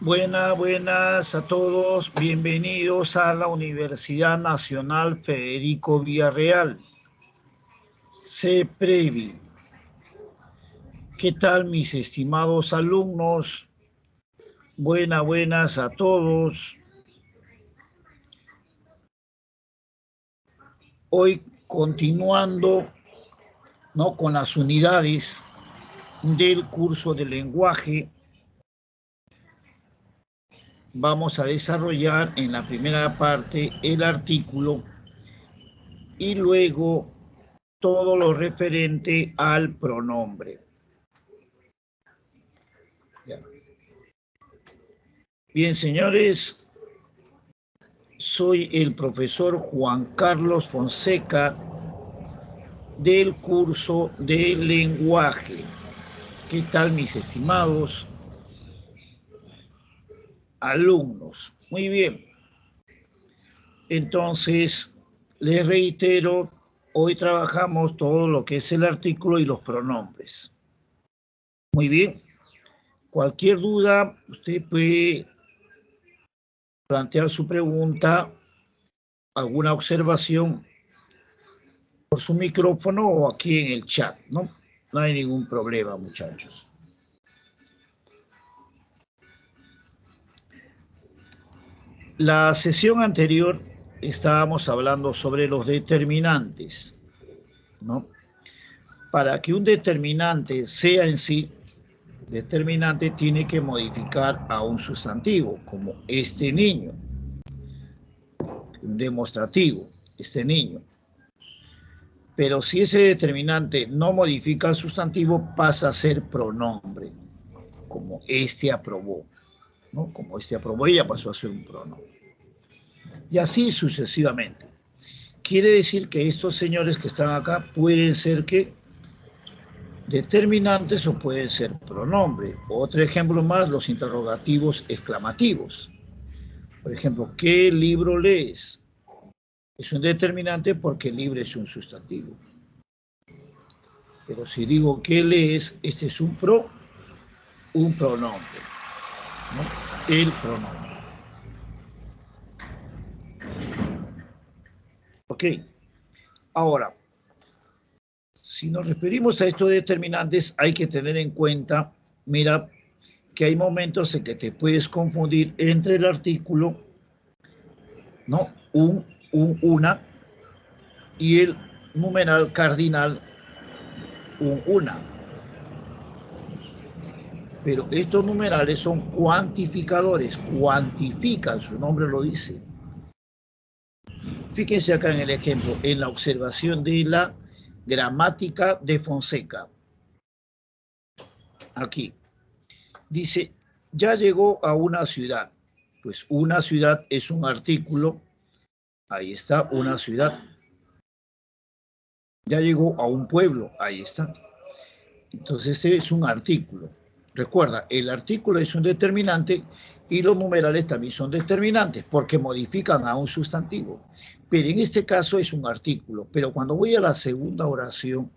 Buenas a todos. Bienvenidos a la Universidad Nacional Federico Villarreal. CEPREVI. ¿Qué tal, mis estimados alumnos? Buenas a todos. Hoy continuando, ¿no?, con las unidades del curso de lenguaje, vamos a desarrollar en la primera parte el artículo y luego todo lo referente al pronombre. Bien, señores, soy el profesor Juan Carlos Fonseca del curso de lenguaje. ¿Qué tal, mis estimados alumnos? Muy bien. Entonces, les reitero, hoy trabajamos todo lo que es el artículo y los pronombres. Muy bien. Cualquier duda, usted puede plantear su pregunta, alguna observación por su micrófono o aquí en el chat, ¿no? No hay ningún problema, muchachos. La sesión anterior estábamos hablando sobre los determinantes, ¿no? Para que un determinante sea en sí determinante, tiene que modificar a un sustantivo, como este niño. Un demostrativo, este niño. Pero si ese determinante no modifica el sustantivo, pasa a ser pronombre, como este aprobó, ¿no? Como este aprobó, ya pasó a ser un pronombre. Y así sucesivamente. Quiere decir que estos señores que están acá pueden ser que determinantes o pueden ser pronombre. Otro ejemplo más, los interrogativos exclamativos. Por ejemplo, ¿qué libro lees? Es un determinante porque el libro es un sustantivo. Pero si digo ¿qué lees? Este es un pronombre, ¿no? El pronombre. Ok. Ahora, si nos referimos a estos determinantes, hay que tener en cuenta, mira, que hay momentos en que te puedes confundir entre el artículo, ¿no? Una, y el numeral cardinal, una. Pero estos numerales son cuantificadores, cuantifican, su nombre lo dice. Fíjense acá en el ejemplo, en la observación de la gramática de Fonseca. Aquí dice, ya llegó a una ciudad. Pues una ciudad es un artículo. Ahí está, una ciudad. Ya llegó a un pueblo. Ahí está. Entonces este es un artículo. Recuerda, el artículo es un determinante y los numerales también son determinantes porque modifican a un sustantivo. Pero en este caso es un artículo. Pero cuando voy a la segunda oración,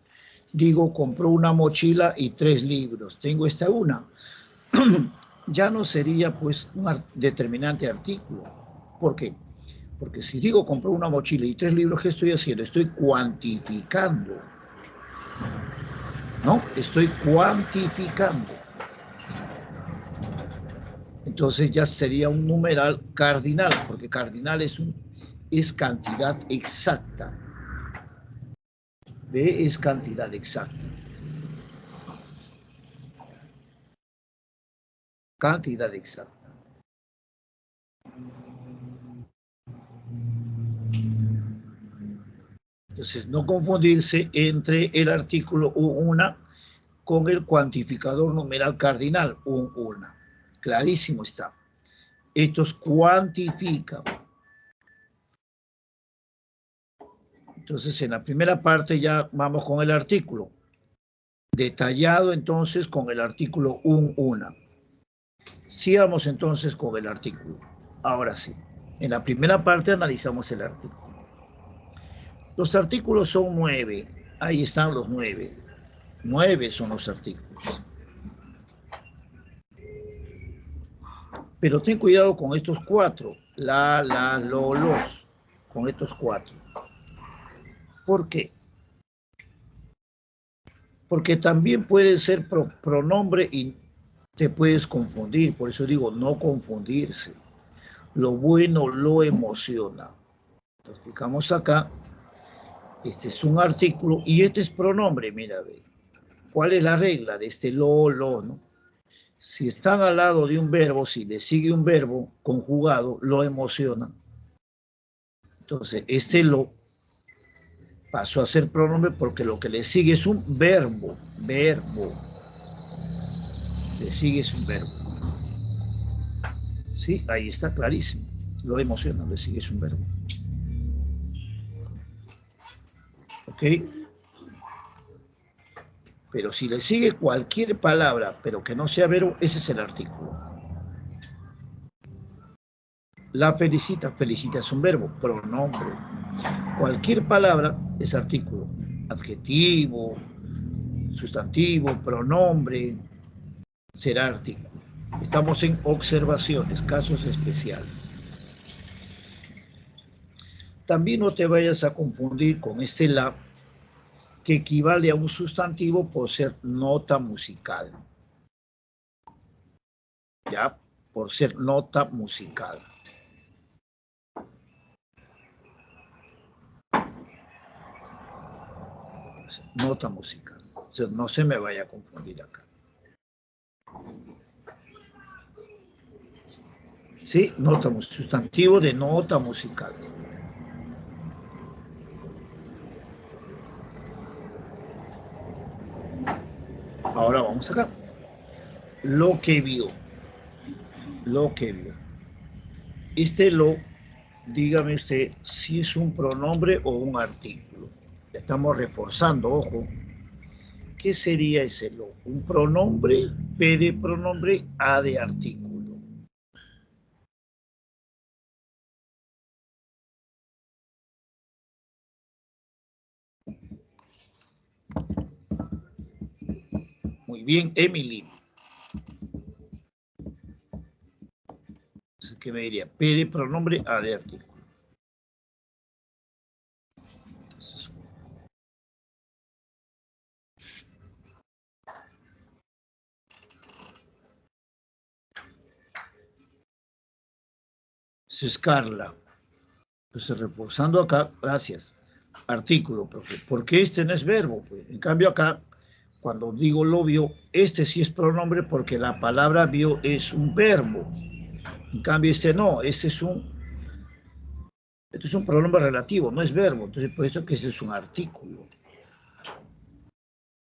digo, compró una mochila y 3 libros. Tengo esta una. Ya no sería pues un determinante artículo. ¿Por qué? Porque si digo compró una mochila y 3 libros, ¿qué estoy haciendo? Estoy cuantificando. ¿No? Estoy cuantificando. Entonces ya sería un numeral cardinal, porque cardinal es cantidad exacta. ¿Ve? Es cantidad exacta. Cantidad exacta. Entonces, no confundirse entre el artículo una con el cuantificador numeral cardinal, una. Clarísimo está. Estos cuantifican. Entonces, en la primera parte ya vamos con el artículo. Detallado entonces con el artículo una. Sigamos entonces con el artículo. Ahora sí. En la primera parte analizamos el artículo. Los artículos son 9. Ahí están los 9. 9 son los artículos. Pero ten cuidado con estos cuatro, la, lo, los, con estos cuatro. ¿Por qué? Porque también puede ser pronombre y te puedes confundir, por eso digo, no confundirse. Lo bueno lo emociona. Nos fijamos acá, este es un artículo y este es pronombre, mira, ve. ¿Cuál es la regla de este lo, no? Si están al lado de un verbo, si le sigue un verbo conjugado, lo emociona. Entonces, este lo pasó a ser pronombre porque lo que le sigue es un verbo, le sigue es un verbo. Sí, ahí está clarísimo. Lo emociona, le sigue es un verbo. ¿Ok? Pero si le sigue cualquier palabra, pero que no sea verbo, ese es el artículo. La felicita, felicita es un verbo, pronombre. Cualquier palabra es artículo. Adjetivo, sustantivo, pronombre, será artículo. Estamos en observaciones, casos especiales. También no te vayas a confundir con este la, que equivale a un sustantivo por ser nota musical. ¿Ya? Por ser nota musical. Nota musical. O sea, no se me vaya a confundir acá. ¿Sí? Nota, sustantivo de nota musical. Ahora vamos acá. Lo que vio. Lo que vio. Este lo, dígame usted si es un pronombre o un artículo. Estamos reforzando, ojo. ¿Qué sería ese lo? Un pronombre, P de pronombre, A de artículo. Muy bien, Emily. ¿Qué me diría? P de pronombre, A de artículo. Entonces, es Carla. Entonces, reforzando acá, gracias. Artículo, profe. Porque este no es verbo. Pues. En cambio, acá, cuando digo lo vio, este sí es pronombre porque la palabra vio es un verbo. En cambio, este no, este es un pronombre relativo, no es verbo. Entonces, por eso que este es un artículo.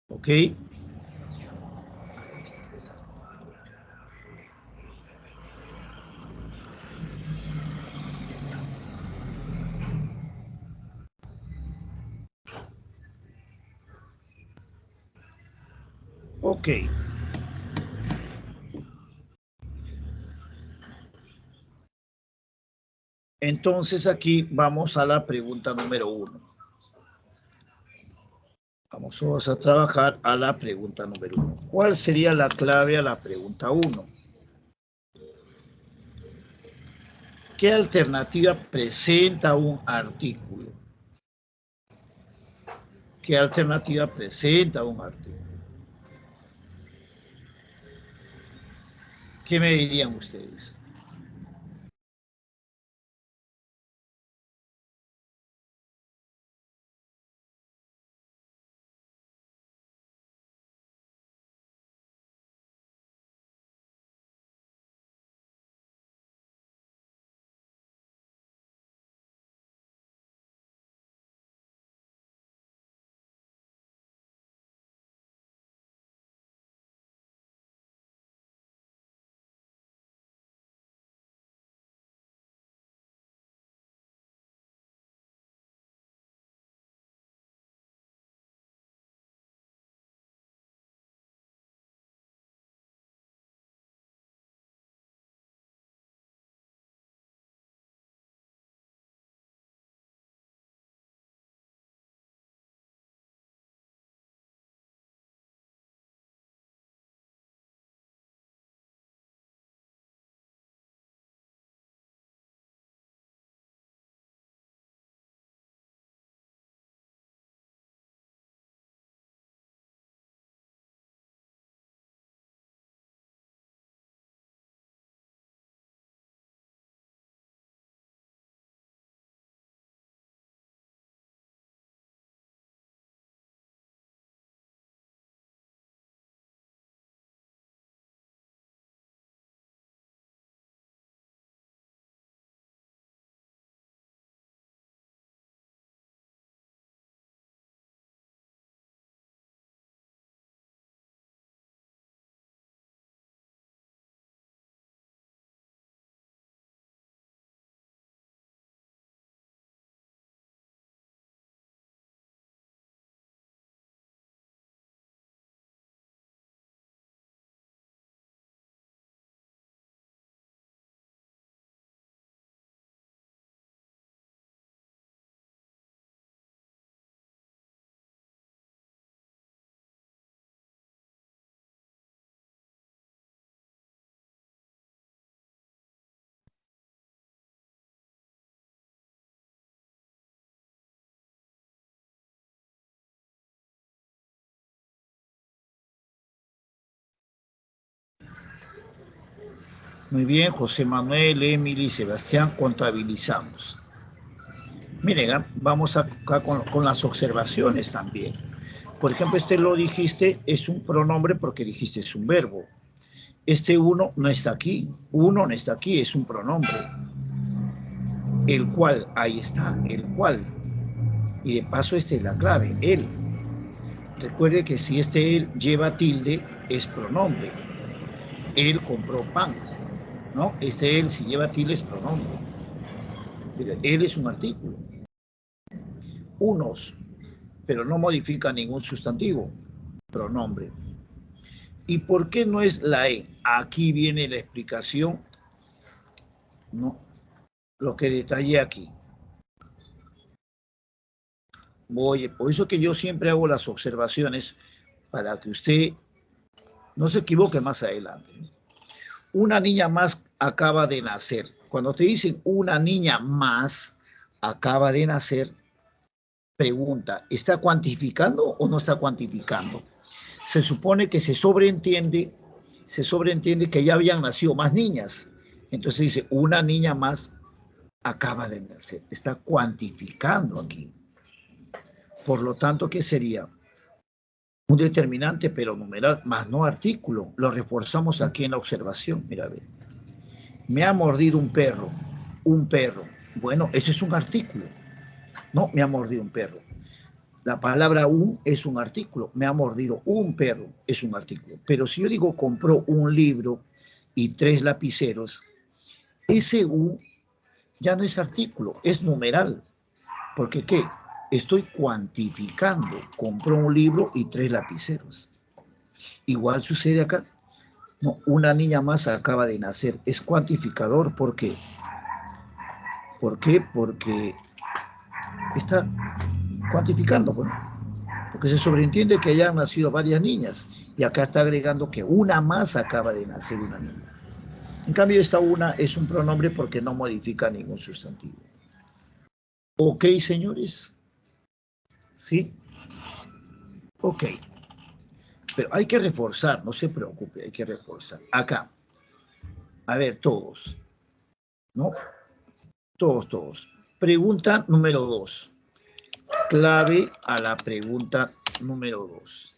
¿Ok? Ok. Entonces, aquí vamos a la pregunta número 1. Vamos a trabajar a la pregunta número 1. ¿Cuál sería la clave a la pregunta 1? ¿Qué alternativa presenta un artículo? ¿Qué alternativa presenta un artículo? ¿Qué me dirían ustedes? Muy bien, José Manuel, Emily, Sebastián, contabilizamos. Miren, vamos acá con las observaciones también. Por ejemplo, este lo dijiste, es un pronombre porque dijiste es un verbo. Este uno no está aquí, uno no está aquí, es un pronombre. El cual, ahí está, el cual. Y de paso esta es la clave, él. Recuerde que si este él lleva tilde, es pronombre. Él compró pan, ¿no? Este él si lleva tilde es pronombre. Él es un artículo. Unos, pero no modifica ningún sustantivo, pronombre. ¿Y por qué no es la E? Aquí viene la explicación, ¿no? Lo que detallé aquí. Oye, por eso que yo siempre hago las observaciones para que usted no se equivoque más adelante. Una niña más acaba de nacer. Cuando te dicen una niña más acaba de nacer, pregunta, ¿está cuantificando o no está cuantificando? Se supone que se sobreentiende que ya habían nacido más niñas. Entonces dice, una niña más acaba de nacer. Está cuantificando aquí. Por lo tanto, ¿qué sería? Un determinante, pero numeral, más no artículo. Lo reforzamos aquí en la observación. Mira, a ver. Me ha mordido un perro. Un perro. Bueno, ese es un artículo. No, me ha mordido un perro. La palabra un es un artículo. Me ha mordido un perro, es un artículo. Pero si yo digo compró un libro y 3 lapiceros, ese un ya no es artículo, es numeral. Porque ¿qué? Estoy cuantificando. Compró un libro y 3 lapiceros. Igual sucede acá. No, una niña más acaba de nacer. Es cuantificador. ¿Por qué? ¿Por qué? Porque está cuantificando. Bueno, porque se sobreentiende que hayan nacido varias niñas y acá está agregando que una más acaba de nacer una niña. En cambio, esta una es un pronombre porque no modifica ningún sustantivo. ¿Ok, señores? ¿Sí? Ok. Pero hay que reforzar, no se preocupe, hay que reforzar. Acá, a ver, todos, ¿no? Todos. Pregunta número 2. Clave a la pregunta número 2.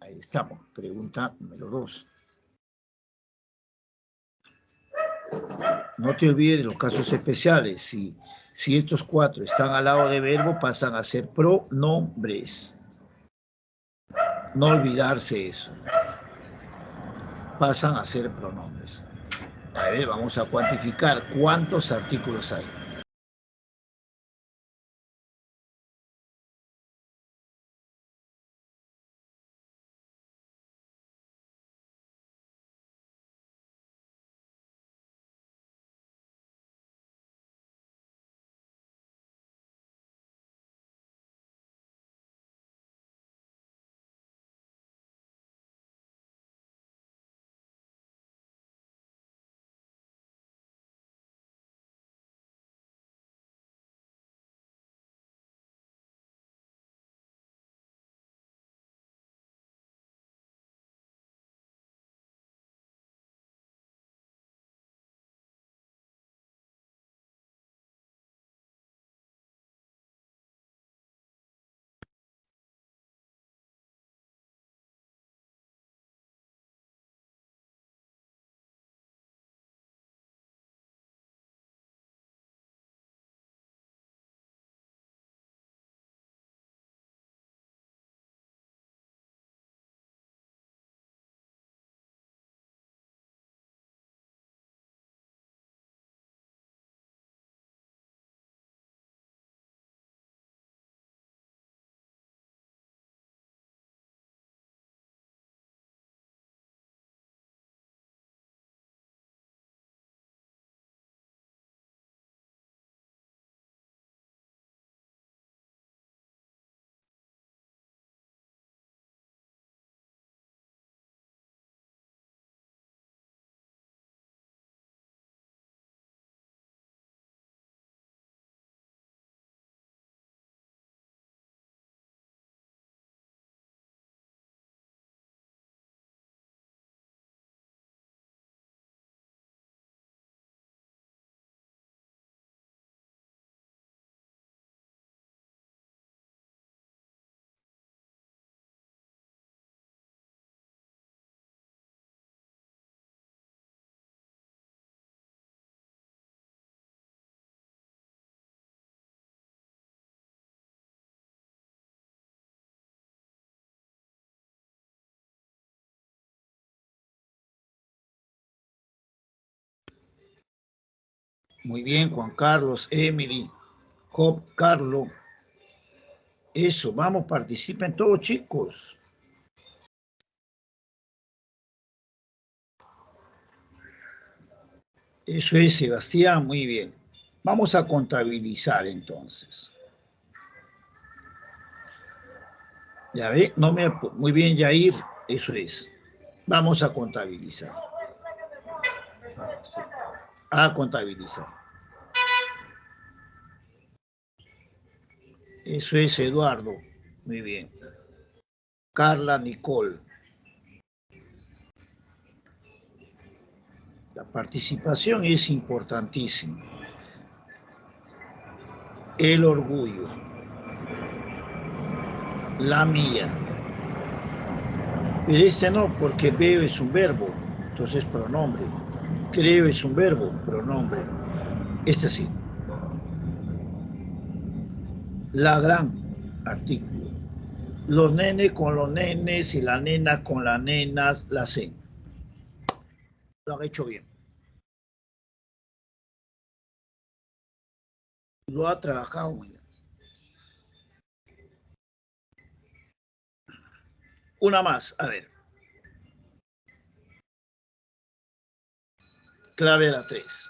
Ahí estamos, pregunta número 2. No te olvides de los casos especiales. Si estos 4 están al lado de verbo, pasan a ser pronombres. No olvidarse eso. Pasan a ser pronombres. A ver, vamos a cuantificar cuántos artículos hay. Muy bien, Juan Carlos, Emily, Job, Carlos. Eso, vamos, participen todos, chicos. Eso es, Sebastián, muy bien. Vamos a contabilizar entonces. Ya ve, no me... Muy bien, Yair, eso es. Vamos a contabilizar. A contabilizar. Eso es, Eduardo. Muy bien. Carla Nicole. La participación es importantísima. El orgullo. La mía. Pero este no, porque veo es un verbo, entonces pronombre. Creo es un verbo, pronombre. Este sí. La gran, artículo. Los nenes con los nenes y la nena con las nenas, la C. Lo han hecho bien. Lo ha trabajado muy bien. Una más, a ver. Clave la 3.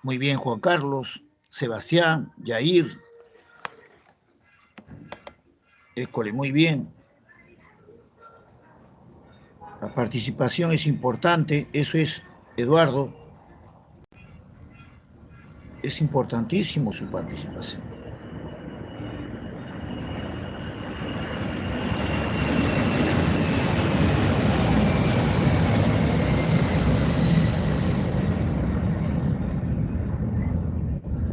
Muy bien, Juan Carlos, Sebastián, Yair. École, muy bien. La participación es importante, eso es, Eduardo. Es importantísimo su participación.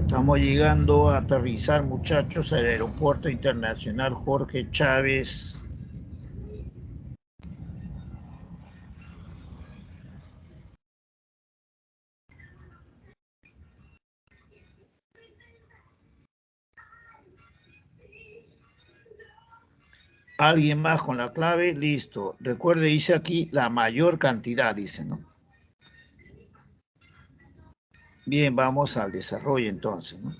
Estamos llegando a aterrizar, muchachos, al aeropuerto internacional Jorge Chávez. ¿Alguien más con la clave? Listo. Recuerde, dice aquí la mayor cantidad, dice, ¿no? Bien, vamos al desarrollo entonces, ¿no?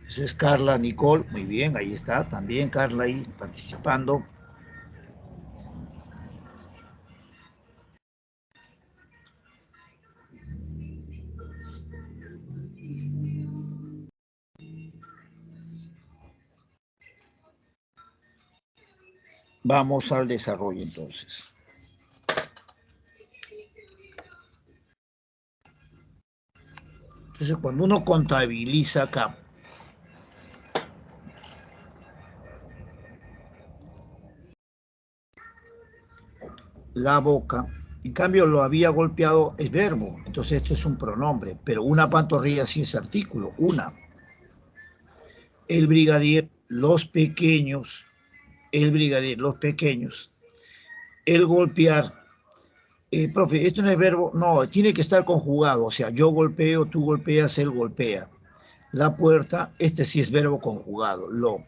Eso es Carla Nicole, muy bien, ahí está, también Carla ahí participando. Vamos al desarrollo entonces. Entonces, cuando uno contabiliza acá, la boca, en cambio lo había golpeado el verbo, entonces esto es un pronombre, pero una pantorrilla sí es artículo, una. El brigadier, los pequeños, el brigadier, los pequeños, el golpear. Profe, esto no es verbo, no, tiene que estar conjugado, o sea, yo golpeo, tú golpeas, él golpea. La puerta, este sí es verbo conjugado, lo.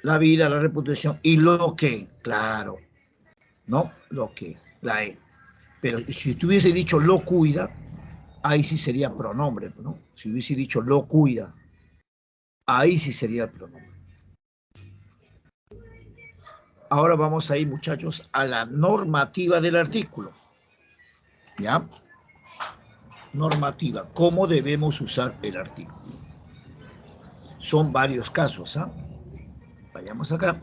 La vida, la reputación y lo que, claro, ¿no? Lo que, la E. Pero si tuviese dicho lo cuida, ahí sí sería pronombre, ¿no? Si hubiese dicho lo cuida, ahí sí sería el pronombre. Ahora vamos a ir, muchachos, a la normativa del artículo. ¿Ya? Normativa. ¿Cómo debemos usar el artículo? Son varios casos, ¿ah? Vayamos acá.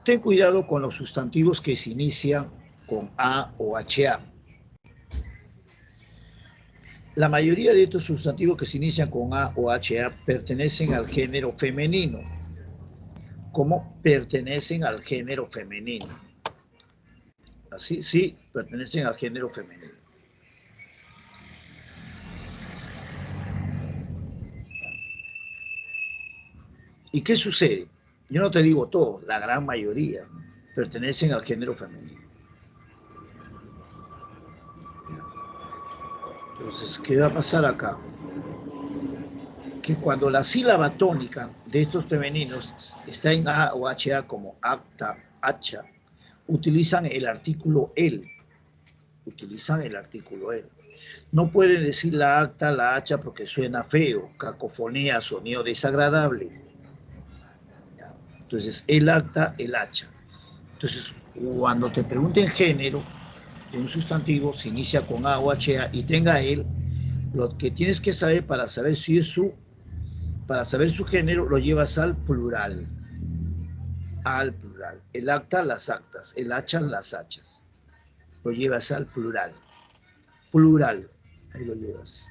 Ten cuidado con los sustantivos que se inician con A o HA. La mayoría de estos sustantivos que se inician con A o HA pertenecen al género femenino. ¿Cómo pertenecen al género femenino? Así, sí, pertenecen al género femenino. ¿Y qué sucede? Yo no te digo todo, la gran mayoría pertenecen al género femenino. Entonces, ¿qué va a pasar acá? Que cuando la sílaba tónica de estos femeninos está en A o HA como acta, hacha, utilizan el artículo el. Utilizan el artículo el. No pueden decir la acta, la hacha porque suena feo, cacofonía, sonido desagradable. Entonces, el acta, el hacha. Entonces, cuando te pregunten género de un sustantivo, se inicia con A o HA y tenga el, lo que tienes que saber para saber si es para saber su género, lo llevas al plural. Al plural. El acta, las actas. El hacha, las hachas. Lo llevas al plural. Plural. Ahí lo llevas.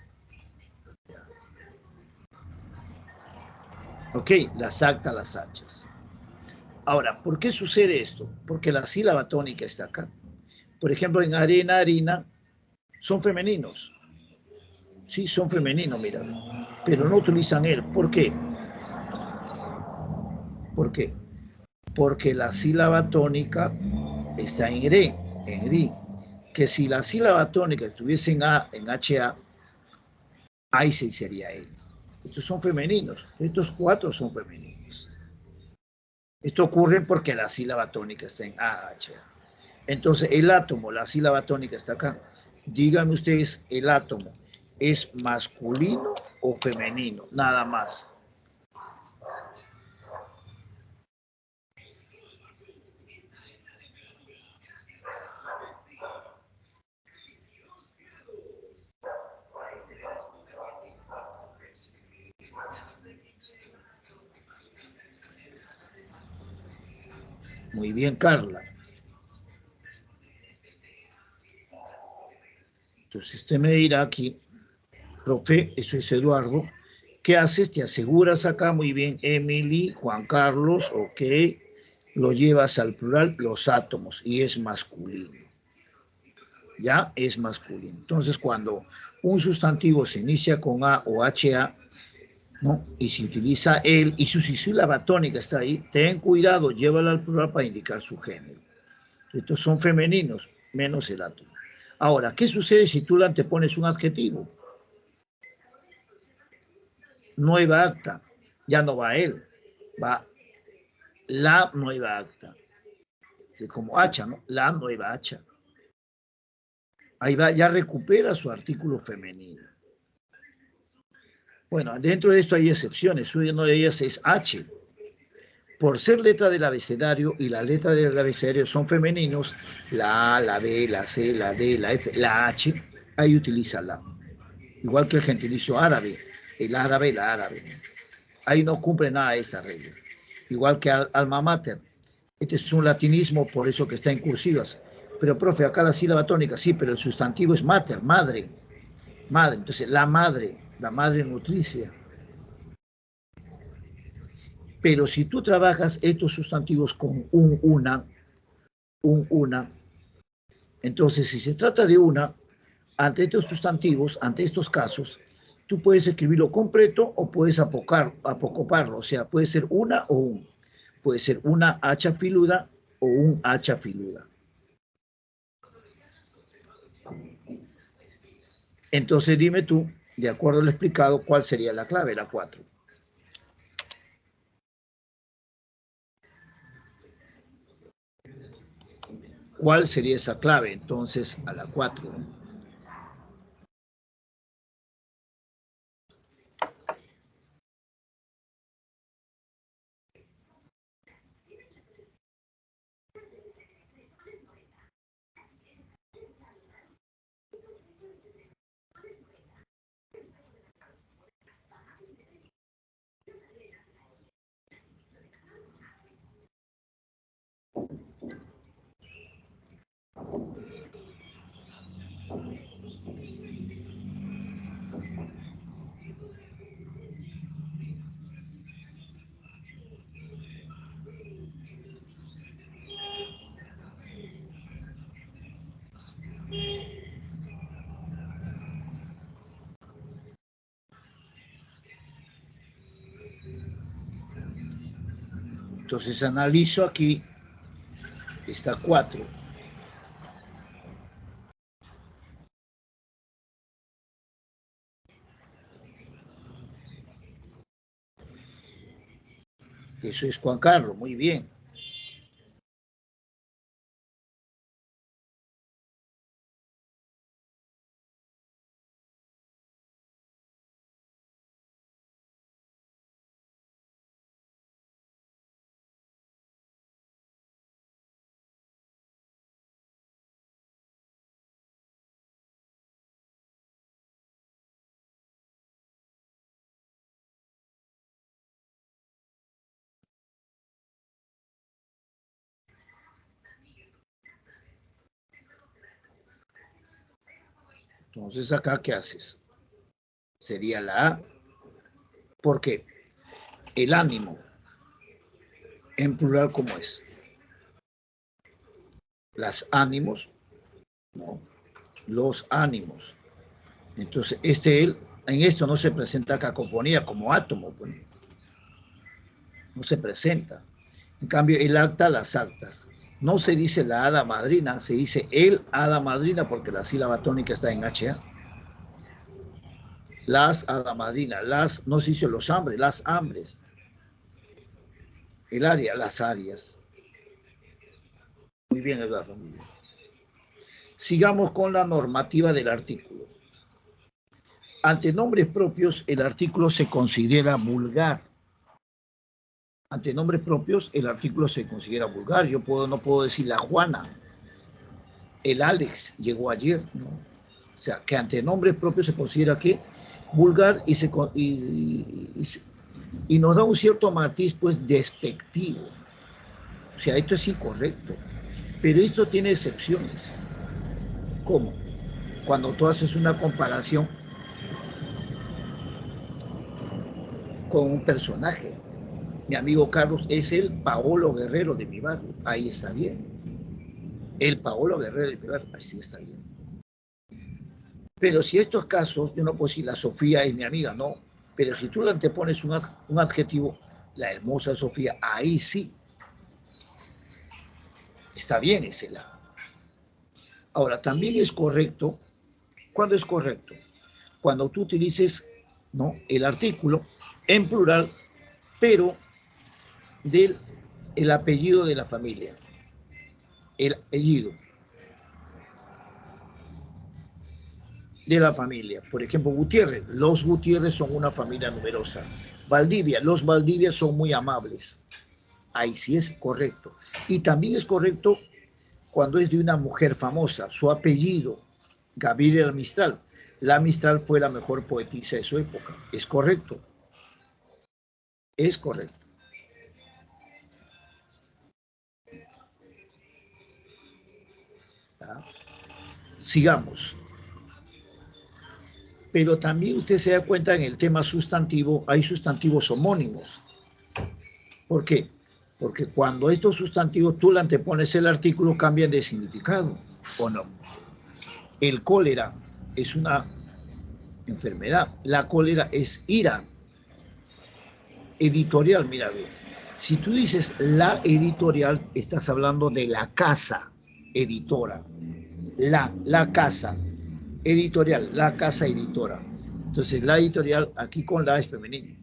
Ok, las actas, las hachas. Ahora, ¿por qué sucede esto? Porque la sílaba tónica está acá. Por ejemplo, en arena, harina, son femeninos. Sí, son femeninos, mira. Pero no utilizan él. ¿Por qué? ¿Por qué? Porque la sílaba tónica está en re, en ri. Que si la sílaba tónica estuviese en A, en HA, ahí sí sería él. Estos son femeninos. Estos cuatro son femeninos. Esto ocurre porque la sílaba tónica está en AHA. Entonces, el átomo, la sílaba tónica está acá. Díganme ustedes, ¿el átomo es masculino o femenino? Nada más. Muy bien, Carla. Entonces, usted me dirá aquí, profe, eso es Eduardo. ¿Qué haces? Te aseguras acá, muy bien, Emily, Juan Carlos, ok. Lo llevas al plural, los átomos, y es masculino. Ya es masculino. Entonces, cuando un sustantivo se inicia con A o HA, ¿no? Y se utiliza él, y su sílaba tónica está ahí, ten cuidado, llévala al plural para indicar su género. Estos son femeninos, menos el átomo. Ahora, ¿qué sucede si tú le antepones un adjetivo? Nueva acta, ya no va él, va la nueva acta. Como hacha, ¿no? La nueva hacha. Ahí va, ya recupera su artículo femenino. Bueno, dentro de esto hay excepciones. Una de ellas es H. Por ser letra del abecedario y la letra del abecedario son femeninos, la A, la B, la C, la D, la F, la H, ahí utiliza la. Igual que el gentilicio árabe, el árabe, la árabe. Ahí no cumple nada esta regla. Igual que alma mater. Este es un latinismo, por eso que está en cursivas. Pero, profe, acá la sílaba tónica, sí, pero el sustantivo es mater, madre. Madre, entonces la madre nutricia. Pero si tú trabajas estos sustantivos con una, entonces si se trata de una, ante estos sustantivos, ante estos casos, tú puedes escribirlo completo o puedes apocoparlo, o sea, puede ser una o un. Puede ser una hacha filuda o un hacha filuda. Entonces dime tú, de acuerdo a lo explicado, cuál sería la clave, la 4. ¿Cuál sería esa clave? Entonces, a la 4. Entonces analizo aquí, está 4. Eso es Juan Carlos, muy bien. Entonces acá, ¿qué haces? Sería la A. ¿Por qué? El ánimo, en plural, ¿cómo es? Las ánimos, ¿no? Los ánimos. Entonces, en esto no se presenta cacofonía como átomo, pues, no se presenta. En cambio, el acta, las actas. No se dice la hada madrina, se dice el hada madrina porque la sílaba tónica está en HA. Las hada madrina, no se dice los hambres, las hambres. El área, las áreas. Muy bien, Eduardo, muy bien. Sigamos con la normativa del artículo. Ante nombres propios, el artículo se considera vulgar. Ante nombres propios, el artículo se considera vulgar. Yo no puedo decir la Juana, el Alex llegó ayer, ¿no? O sea, que ante nombres propios se considera que vulgar y nos da un cierto matiz, pues, despectivo. O sea, esto es incorrecto. Pero esto tiene excepciones. ¿Cómo? Cuando tú haces una comparación con un personaje. Mi amigo Carlos es el Paolo Guerrero de mi barrio. Ahí está bien. El Paolo Guerrero de mi barrio. Así está bien. Pero si estos casos, yo no puedo decir la Sofía es mi amiga, no. Pero si tú le antepones un adjetivo, la hermosa Sofía, ahí sí. Está bien ese lado. Ahora, también es correcto. ¿Cuándo es correcto? Cuando tú utilices, ¿no?, el artículo en plural, pero del apellido de la familia. El apellido de la familia. Por ejemplo, Gutiérrez. Los Gutiérrez son una familia numerosa. Valdivia. Los Valdivia son muy amables. Ahí sí es correcto. Y también es correcto cuando es de una mujer famosa. Su apellido, Gabriela Mistral. La Mistral fue la mejor poetisa de su época. Es correcto. Es correcto. ¿Ah? Sigamos. Pero también usted se da cuenta en el tema sustantivo, hay sustantivos homónimos. ¿Por qué? Porque cuando estos sustantivos tú le antepones el artículo, cambian de significado, ¿o no? El cólera es una enfermedad. La cólera es ira. Editorial, mira, ve. Si tú dices la editorial, estás hablando de la casa editora. La casa editorial, la casa editora. Entonces, la editorial, aquí con la es femenino.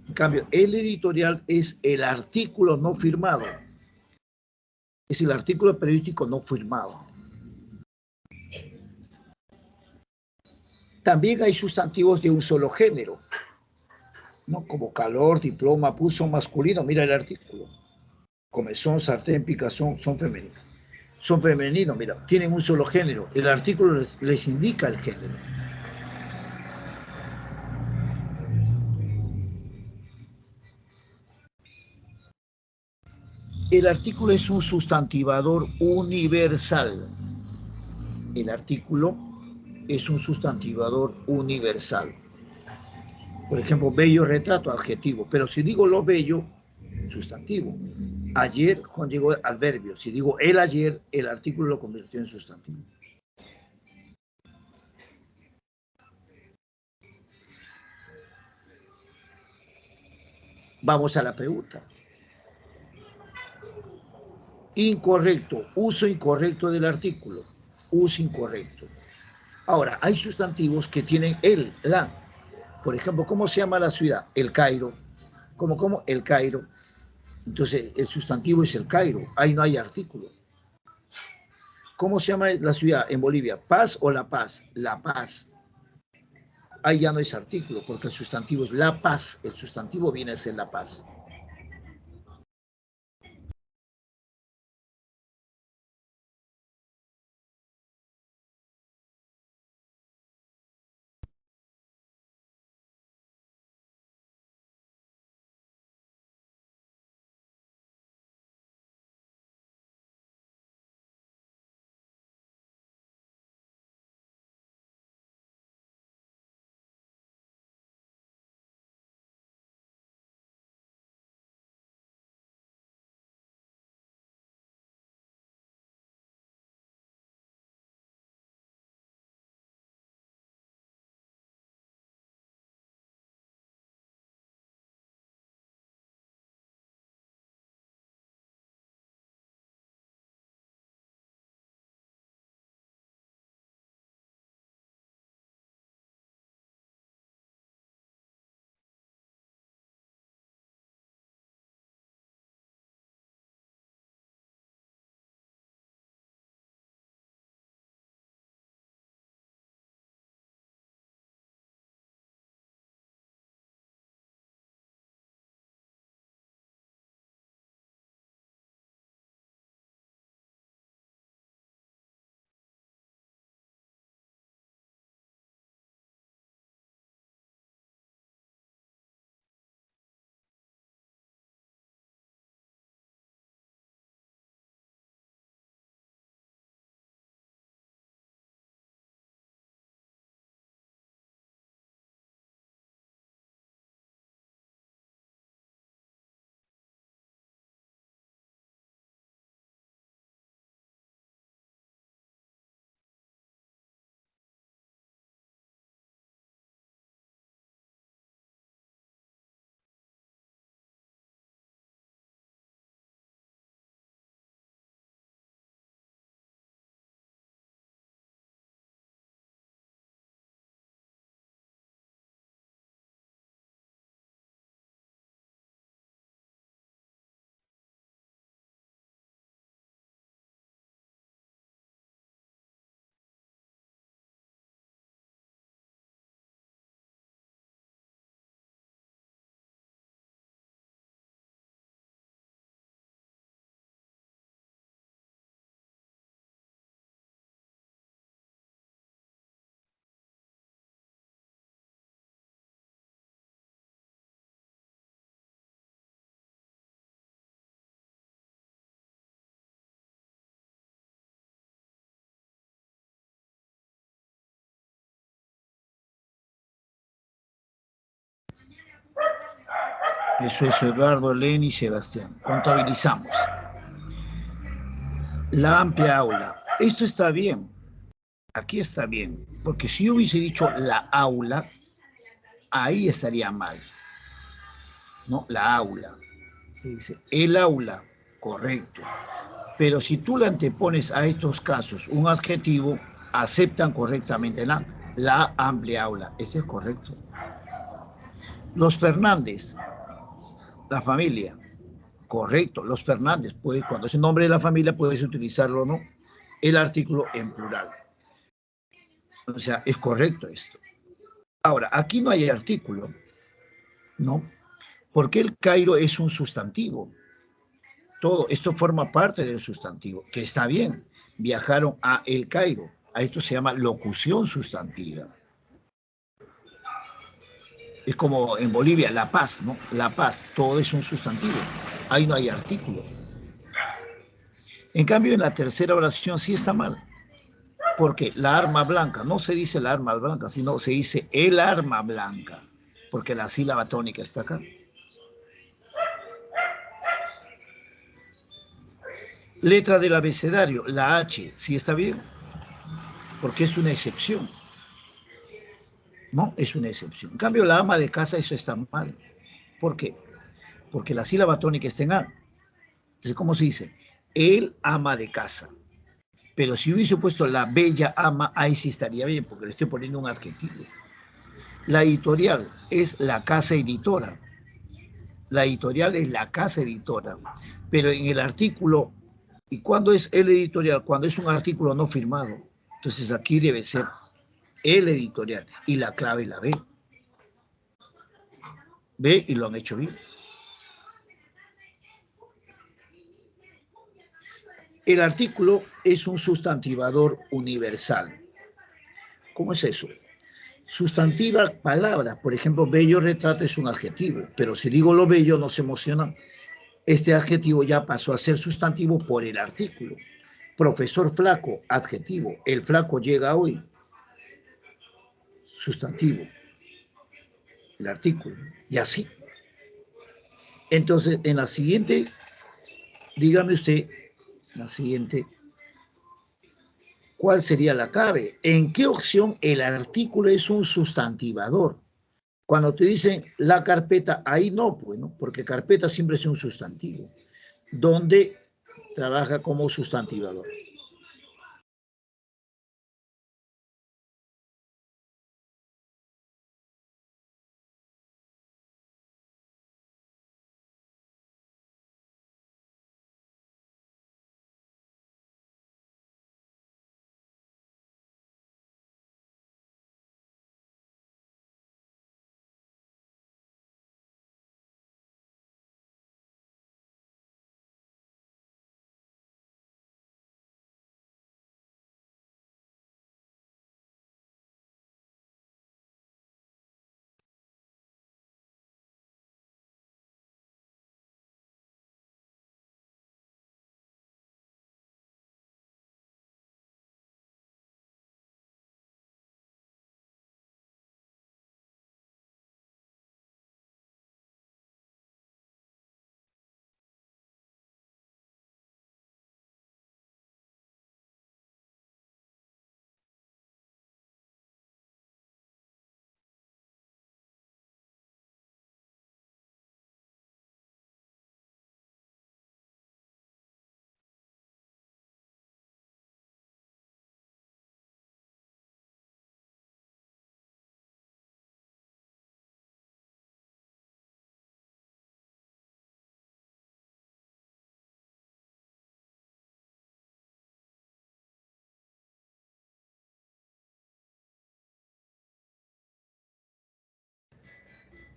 En cambio, el editorial es el artículo no firmado. Es el artículo periodístico no firmado. También hay sustantivos de un solo género, ¿no? Como calor, diploma, puso masculino, mira el artículo. Comezón, sartén, picazón, son femeninos. Son femeninos, mira, tienen un solo género. El artículo les indica el género. El artículo es un sustantivador universal. El artículo es un sustantivador universal. Por ejemplo, bello retrato, adjetivo. Pero si digo lo bello, sustantivo. Ayer Juan llegó adverbio. Si digo el ayer, el artículo lo convirtió en sustantivo. Vamos a la pregunta. Incorrecto, uso incorrecto del artículo. Uso incorrecto. Ahora, hay sustantivos que tienen el, la. Por ejemplo, ¿cómo se llama la ciudad? El Cairo. ¿Cómo? El Cairo. Entonces, el sustantivo es el Cairo. Ahí no hay artículo. ¿Cómo se llama la ciudad en Bolivia? ¿Paz o La Paz? La Paz. Ahí ya no es artículo, porque el sustantivo es La Paz. El sustantivo viene a ser La Paz. Eso es Eduardo, Lenny y Sebastián. Contabilizamos. La amplia aula. Esto está bien. Aquí está bien. Porque si yo hubiese dicho la aula, ahí estaría mal. ¿No? La aula. Se dice el aula. Correcto. Pero si tú le antepones a estos casos un adjetivo, aceptan correctamente la amplia aula. Esto es correcto. Los Fernández, la familia. Correcto, los Fernández, pues cuando es el nombre de la familia puedes utilizarlo o no, el artículo en plural. O sea, es correcto esto. Ahora, aquí no hay artículo, ¿no? Porque el Cairo es un sustantivo. Todo esto forma parte del sustantivo, que está bien. Viajaron a El Cairo. A esto se llama locución sustantiva. Es como en Bolivia, La Paz, ¿no? La Paz, todo es un sustantivo. Ahí no hay artículo. En cambio, en la tercera oración sí está mal. Porque la arma blanca, no se dice la arma blanca, sino se dice el arma blanca, porque la sílaba tónica está acá. Letra del abecedario, la H, sí está bien, porque es una excepción. No, es una excepción. En cambio, la ama de casa, eso está mal. ¿Por qué? Porque la sílaba tónica está en A. Entonces, ¿cómo se dice? el ama de casa. Pero si hubiese puesto la bella ama, ahí sí estaría bien, porque le estoy poniendo un adjetivo. La editorial es la casa editora. La editorial es la casa editora. Pero en el artículo, ¿y cuándo es el editorial? Cuando es un artículo no firmado. Entonces aquí debe ser el editorial. Y la clave la B. B y lo han hecho bien. El artículo es un sustantivador universal. ¿Cómo es eso? Sustantiva palabra, por ejemplo, bello retrato es un adjetivo, pero si digo lo bello no se emociona. Este adjetivo ya pasó a ser sustantivo por el artículo. Profesor flaco, adjetivo. El flaco llega hoy. Sustantivo. El artículo. Y así. Entonces, en la siguiente, dígame usted, la siguiente, ¿cuál sería la clave? ¿En qué opción el artículo es un sustantivador? Cuando te dicen la carpeta, ahí no, pues, ¿no? Porque carpeta siempre es un sustantivo, donde trabaja como sustantivador.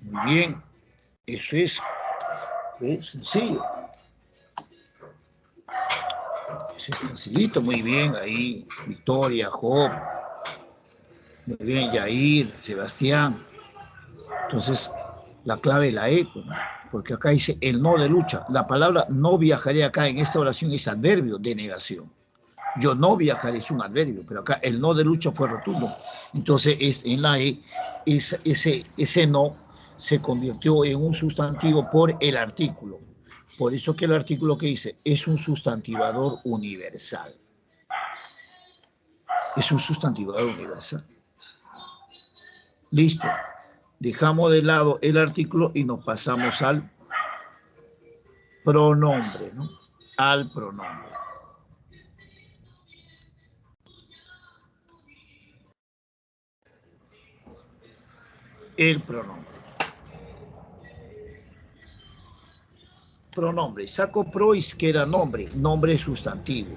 Muy bien, eso es sencillo. Eso es sencillito, muy bien, ahí, Victoria, Job, muy bien, Yair, Sebastián. Entonces, la clave la E, ¿no? Porque acá dice el no de lucha. La palabra no viajaré acá en esta oración es adverbio de negación. Yo no viajaré es un adverbio, pero acá el no de lucha fue rotundo. Entonces, en la E, ese no se convirtió en un sustantivo por el artículo. Por eso que el artículo que dice es un sustantivador universal. Es un sustantivador universal. Listo. Dejamos de lado el artículo y nos pasamos al pronombre, ¿no? Al pronombre. El pronombre. Pronombre. Saco prois, que era nombre. Nombre es sustantivo.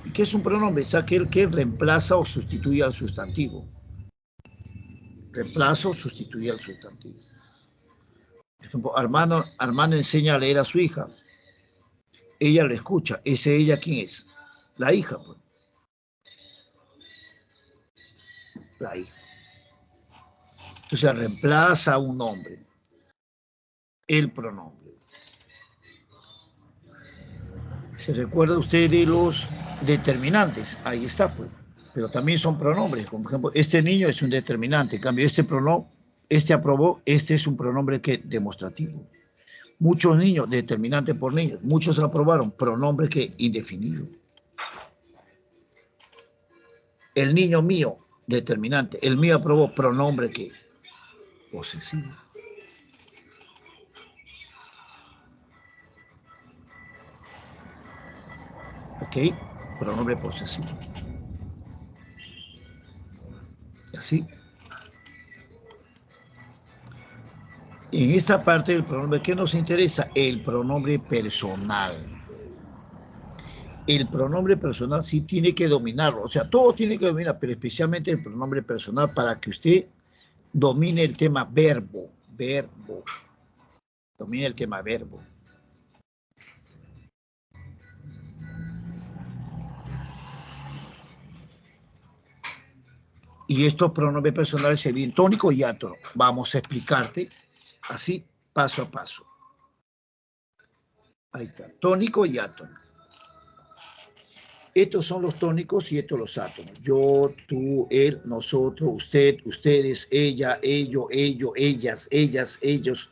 ¿Y qué es un pronombre? Es aquel que reemplaza o sustituye al sustantivo. Reemplaza o sustituye al sustantivo. Por ejemplo, Armando enseña a leer a su hija. Ella lo escucha. ¿Ese ella quién es? La hija, pues. La hija. Entonces reemplaza un nombre. El pronombre. ¿Se recuerda usted de los determinantes? Ahí está, pues. Pero también son pronombres. Como por ejemplo, este niño es un determinante. En cambio, este pronombre, este aprobó, este es un pronombre que demostrativo. Muchos niños, determinante por niños. Muchos aprobaron, pronombre que indefinido. El niño mío, determinante. El mío aprobó, pronombre que posesivo. ¿Ok? Pronombre posesivo. Y así. En esta parte del pronombre, ¿qué nos interesa? El pronombre personal. El pronombre personal sí tiene que dominarlo. O sea, todo tiene que dominar, pero especialmente el pronombre personal para que usted domine el tema verbo. Verbo. Domine el tema verbo. Y estos pronombres personales se vienen tónico y átono. Vamos a explicarte así, paso a paso. Ahí está, tónico y átono. Estos son los tónicos y estos los átomos. Yo, tú, él, nosotros, usted, ustedes, ella, ello, ellas, ellos.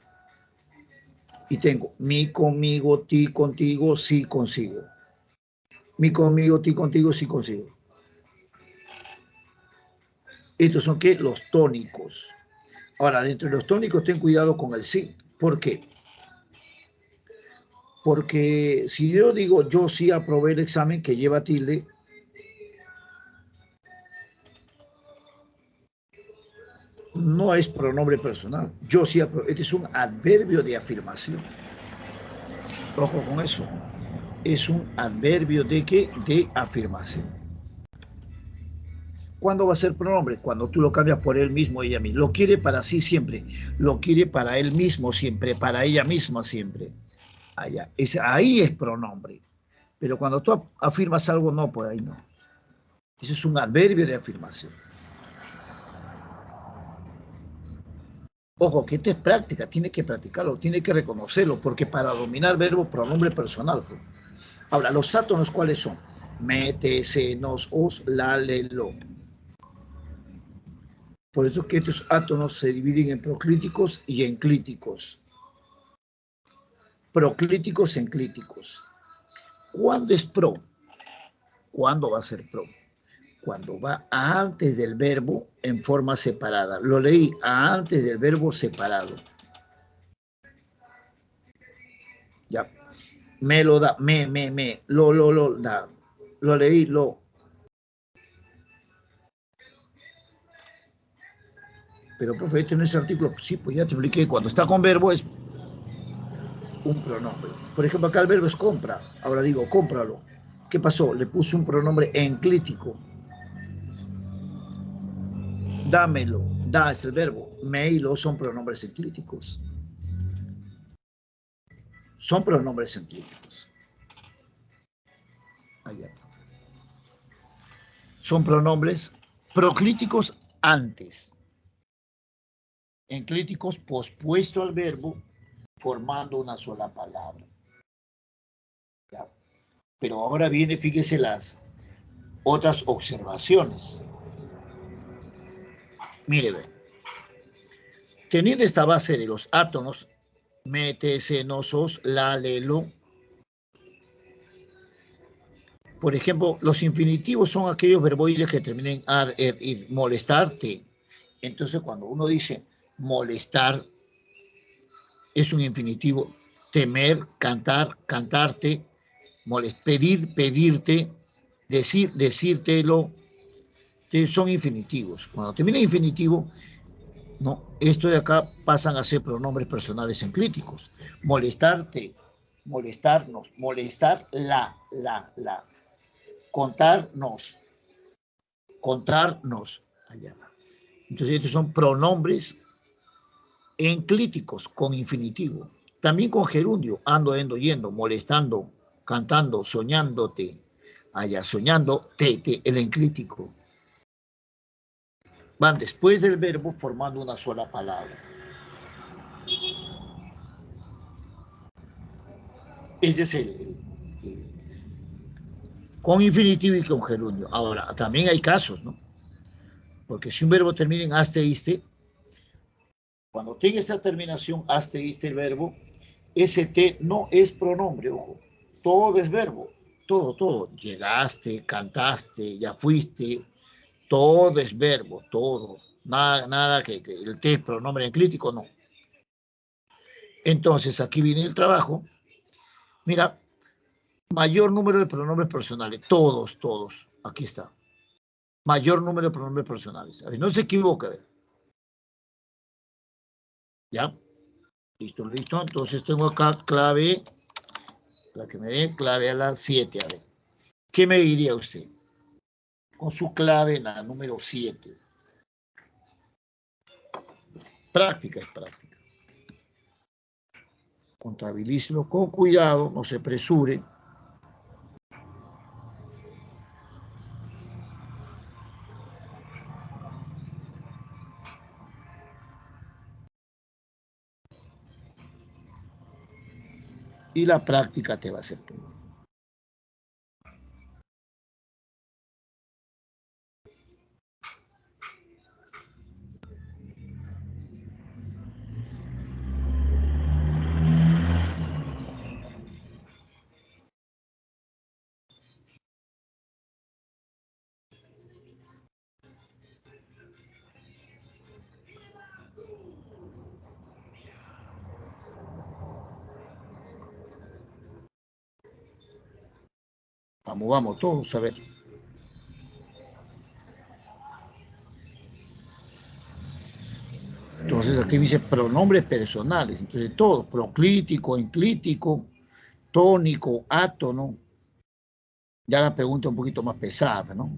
Y tengo mi, conmigo, ti, contigo, sí, consigo. Mi, conmigo, ti, contigo, sí, consigo. Estos son, ¿qué? Los tónicos. Ahora, dentro de los tónicos, ten cuidado con el sí. ¿Por qué? Porque si yo digo, yo sí aprobé el examen que lleva tilde, no es pronombre personal. Yo sí aprobé. Este es un adverbio de afirmación. Ojo con eso. Es un adverbio de qué? De afirmación. ¿Cuándo va a ser pronombre? Cuando tú lo cambias por él mismo, ella misma. Lo quiere para sí siempre. Lo quiere para él mismo siempre, para ella misma siempre. Allá. Ahí es pronombre. Pero cuando tú afirmas algo, no, pues ahí no. Eso es un adverbio de afirmación. Ojo, que esto es práctica, tiene que practicarlo, tiene que reconocerlo, porque para dominar verbo, pronombre personal. Pues. Ahora, los átonos, ¿cuáles son? Mete, se, nos, os, la, le, lo. Por eso es que estos átonos se dividen en proclíticos y enclíticos. Proclíticos, enclíticos. ¿Cuándo es pro? ¿Cuándo va a ser pro? Cuando va antes del verbo en forma separada. Lo leí antes del verbo separado. Ya. Me lo da, me, lo da. Lo leí, lo. Pero, profe, este no es artículo. Sí, pues ya te expliqué. Cuando está con verbo es un pronombre. Por ejemplo, acá el verbo es compra. Ahora digo, cómpralo. ¿Qué pasó? Le puse un pronombre enclítico. Dámelo. Da es el verbo. Me y lo son pronombres enclíticos. Son pronombres enclíticos. Allá. Son pronombres proclíticos antes. Enclíticos pospuesto al verbo formando una sola palabra. ¿Ya? Pero ahora viene, fíjese las otras observaciones. Mire, teniendo esta base de los átonos, mete, se, nosos, la, le, lo. Por ejemplo, los infinitivos son aquellos verboides que terminan en ar, er, ir, molestarte. Entonces, cuando uno dice molestar, es un infinitivo. Temer, cantar, cantarte, pedir, pedirte, decir, decírtelo, son infinitivos. Cuando termina infinitivo, no, esto de acá pasan a ser pronombres personales enclíticos. Molestarte, molestarnos, molestar la. Contarnos, contarnos. Allá. Entonces estos son pronombres enclíticos con infinitivo. También con gerundio, ando, endo, yendo, molestando, cantando, soñándote, allá, soñando, el enclítico. Van después del verbo formando una sola palabra. Ese es con infinitivo y con gerundio. Ahora, también hay casos, ¿no? Porque si un verbo termina en aste, iste, cuando tenga esta terminación, aste, iste, el verbo, st no es pronombre, ojo. Todo es verbo. Todo. Llegaste, cantaste, ya fuiste. Todo es verbo, todo. Nada que el T es pronombre enclítico, no. Entonces, aquí viene el trabajo. Mira, Mayor número de pronombres personales. Todos, todos. Aquí está. Mayor número de pronombres personales. A ver, no se equivoque. A ver. ¿Ya? Listo, listo. Entonces tengo acá clave, la que me dé clave a las 7. A ver. ¿Qué me diría usted? Con su clave, la número 7. Práctica es práctica. Contabilícelo con cuidado, no se apresure. Y la práctica te va a hacer todo. Vamos, vamos, todos a ver. Entonces aquí dice pronombres personales. Entonces todo, proclítico, enclítico, tónico, átono. Ya la pregunta es un poquito más pesada, ¿no?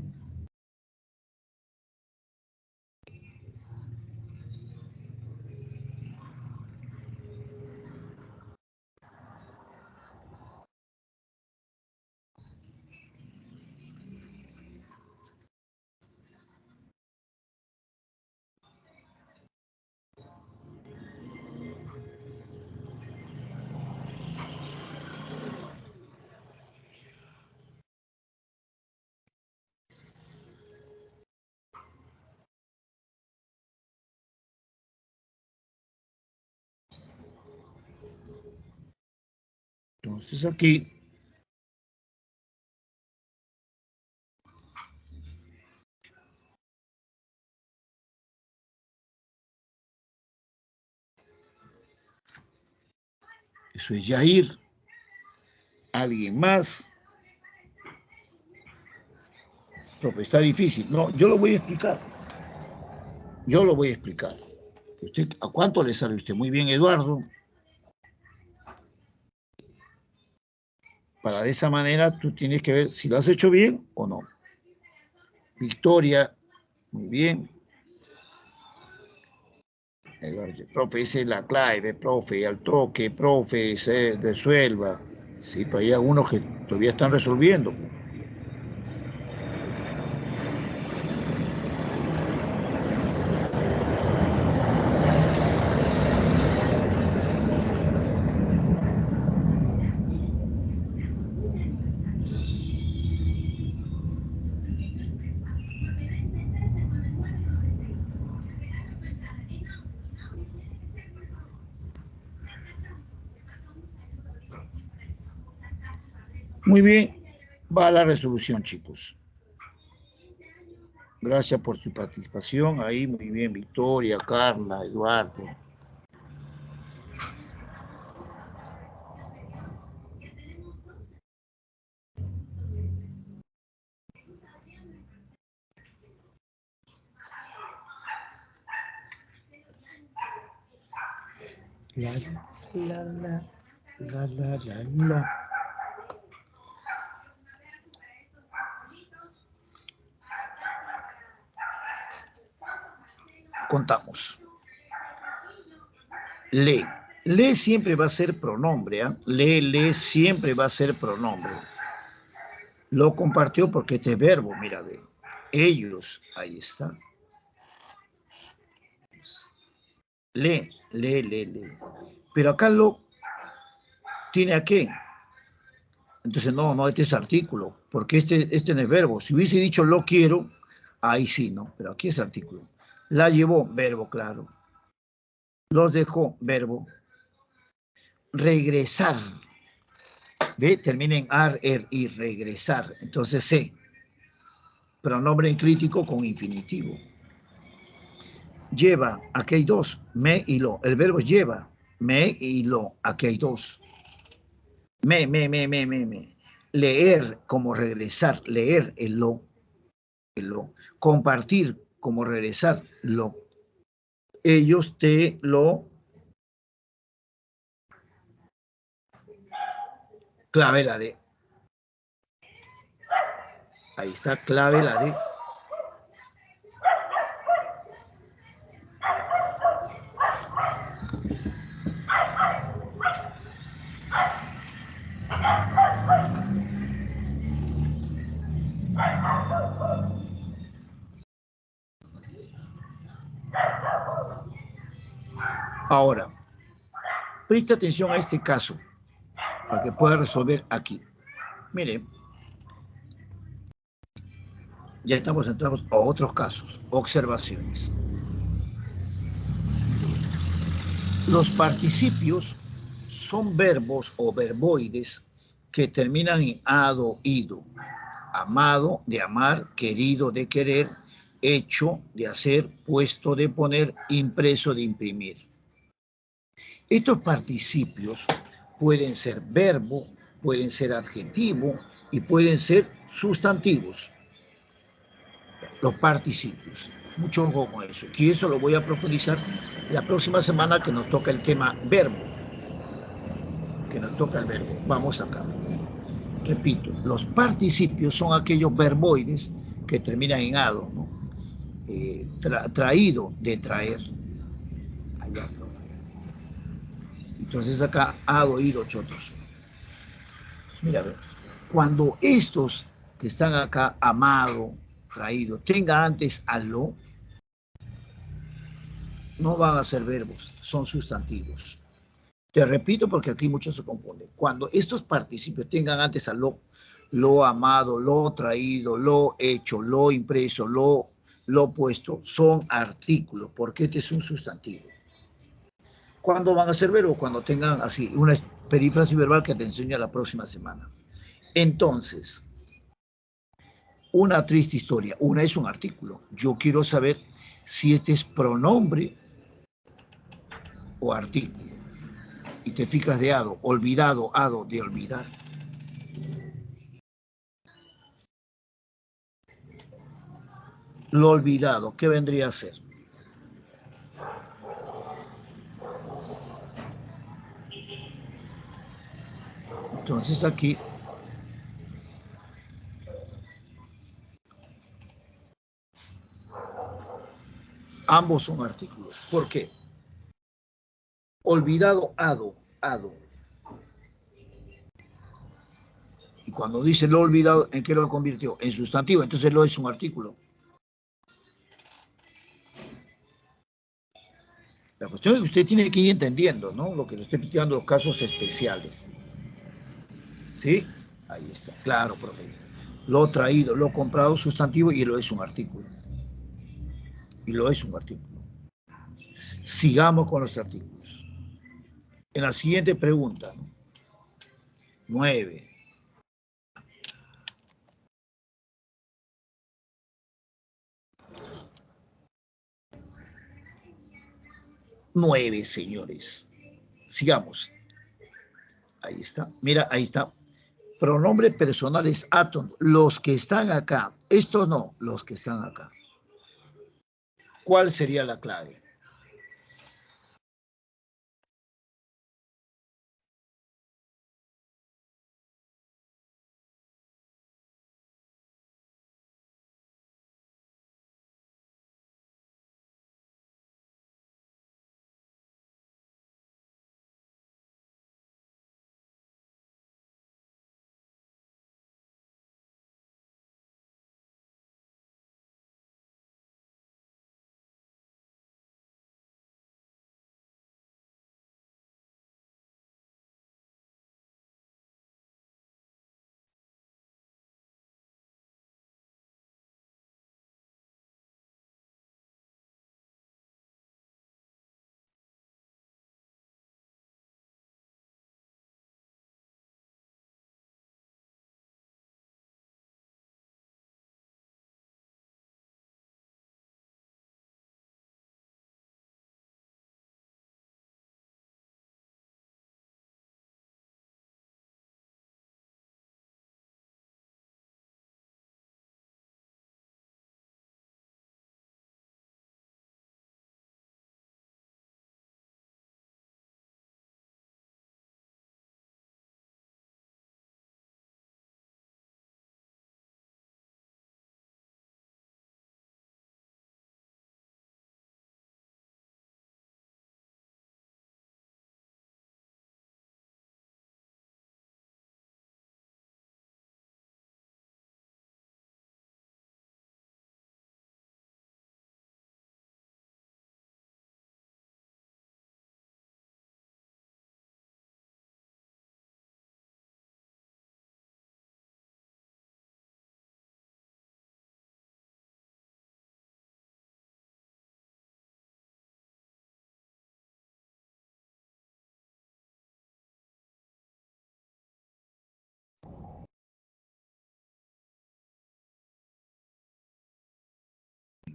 Entonces aquí eso es ya ir. Alguien más. Profe, está difícil. No, yo lo voy a explicar. Yo lo voy a explicar. ¿Usted, ¿a cuánto le sale usted? Muy bien, Eduardo. Para de esa manera tú tienes que ver si lo has hecho bien o no. Victoria, muy bien. Eduardo, profe, esa es la clave, profe, al toque, profe, se resuelva. Sí, pero hay algunos que todavía están resolviendo. Muy bien, va la resolución, chicos. Gracias por su participación. Ahí, muy bien, Victoria, Carla, Eduardo. La, la, la, la, la, la, la. Contamos. Le. Le siempre va a ser pronombre. ¿Eh? Le siempre va a ser pronombre. Lo compartió porque este es verbo, mira, ve. Ellos, ahí está. Le. Pero acá lo tiene a qué. Entonces, no, este es artículo, porque este no es verbo. Si hubiese dicho lo quiero, ahí sí, ¿no? Pero aquí es artículo. La llevó, verbo, claro. Los dejó, verbo. Regresar. ¿Ve? Termina en ar, y regresar. Entonces, C. Pronombre crítico con infinitivo. Lleva, aquí hay dos, me y lo. El verbo lleva, me y lo, aquí hay dos. Me. leer como regresar, leer el lo, compartir como regresar lo. Ellos te lo clave la D. Ahí está, clave la D. Ahora, presta atención a este caso para que pueda resolver aquí. Mire, ya estamos entrando a otros casos, observaciones. Los participios son verbos o verboides que terminan en ado, ido. Amado, de amar, querido, de querer, hecho, de hacer, puesto, de poner, impreso, de imprimir. Estos participios pueden ser verbo, pueden ser adjetivo y pueden ser sustantivos. Los participios. Mucho ojo con eso. Y eso lo voy a profundizar la próxima semana que nos toca el tema verbo. Que nos toca el verbo. Vamos acá. Repito, los participios son aquellos verboides que terminan en ado, ¿no? Traído, de traer. Allá, profe. Entonces acá, ado, ido, chotos. Mira, cuando estos que están acá, amado, traído, tenga antes a lo, no van a ser verbos, son sustantivos. Te repito porque aquí muchos se confunden. Cuando estos participios tengan antes a lo amado, lo traído, lo hecho, lo impreso, lo puesto, son artículos, porque este es un sustantivo. ¿Cuándo van a ser verbos? Cuando tengan así una perífrasis verbal que te enseño la próxima semana. Entonces, una triste historia. Una es un artículo. Yo quiero saber si este es pronombre o artículo. Y te fijas de ado, olvidado, ado, de olvidar. Lo olvidado, ¿qué vendría a ser? Entonces aquí ambos son artículos. ¿Por qué? Olvidado, ado, ado. Y cuando dice lo olvidado, ¿en qué lo convirtió? En sustantivo. Entonces lo es un artículo. La cuestión es que usted tiene que ir entendiendo, ¿no? Lo que le estoy explicando, los casos especiales. ¿Sí? Ahí está. Claro, profe. Lo traído, lo comprado, sustantivo y lo es un artículo. Y lo es un artículo. Sigamos con los artículos. En la siguiente pregunta, ¿no? 9. 9, señores. Sigamos. Ahí está. Mira, ahí está. Pronombre personal es átomo. Los que están acá. Estos no, los que están acá. ¿Cuál sería la clave?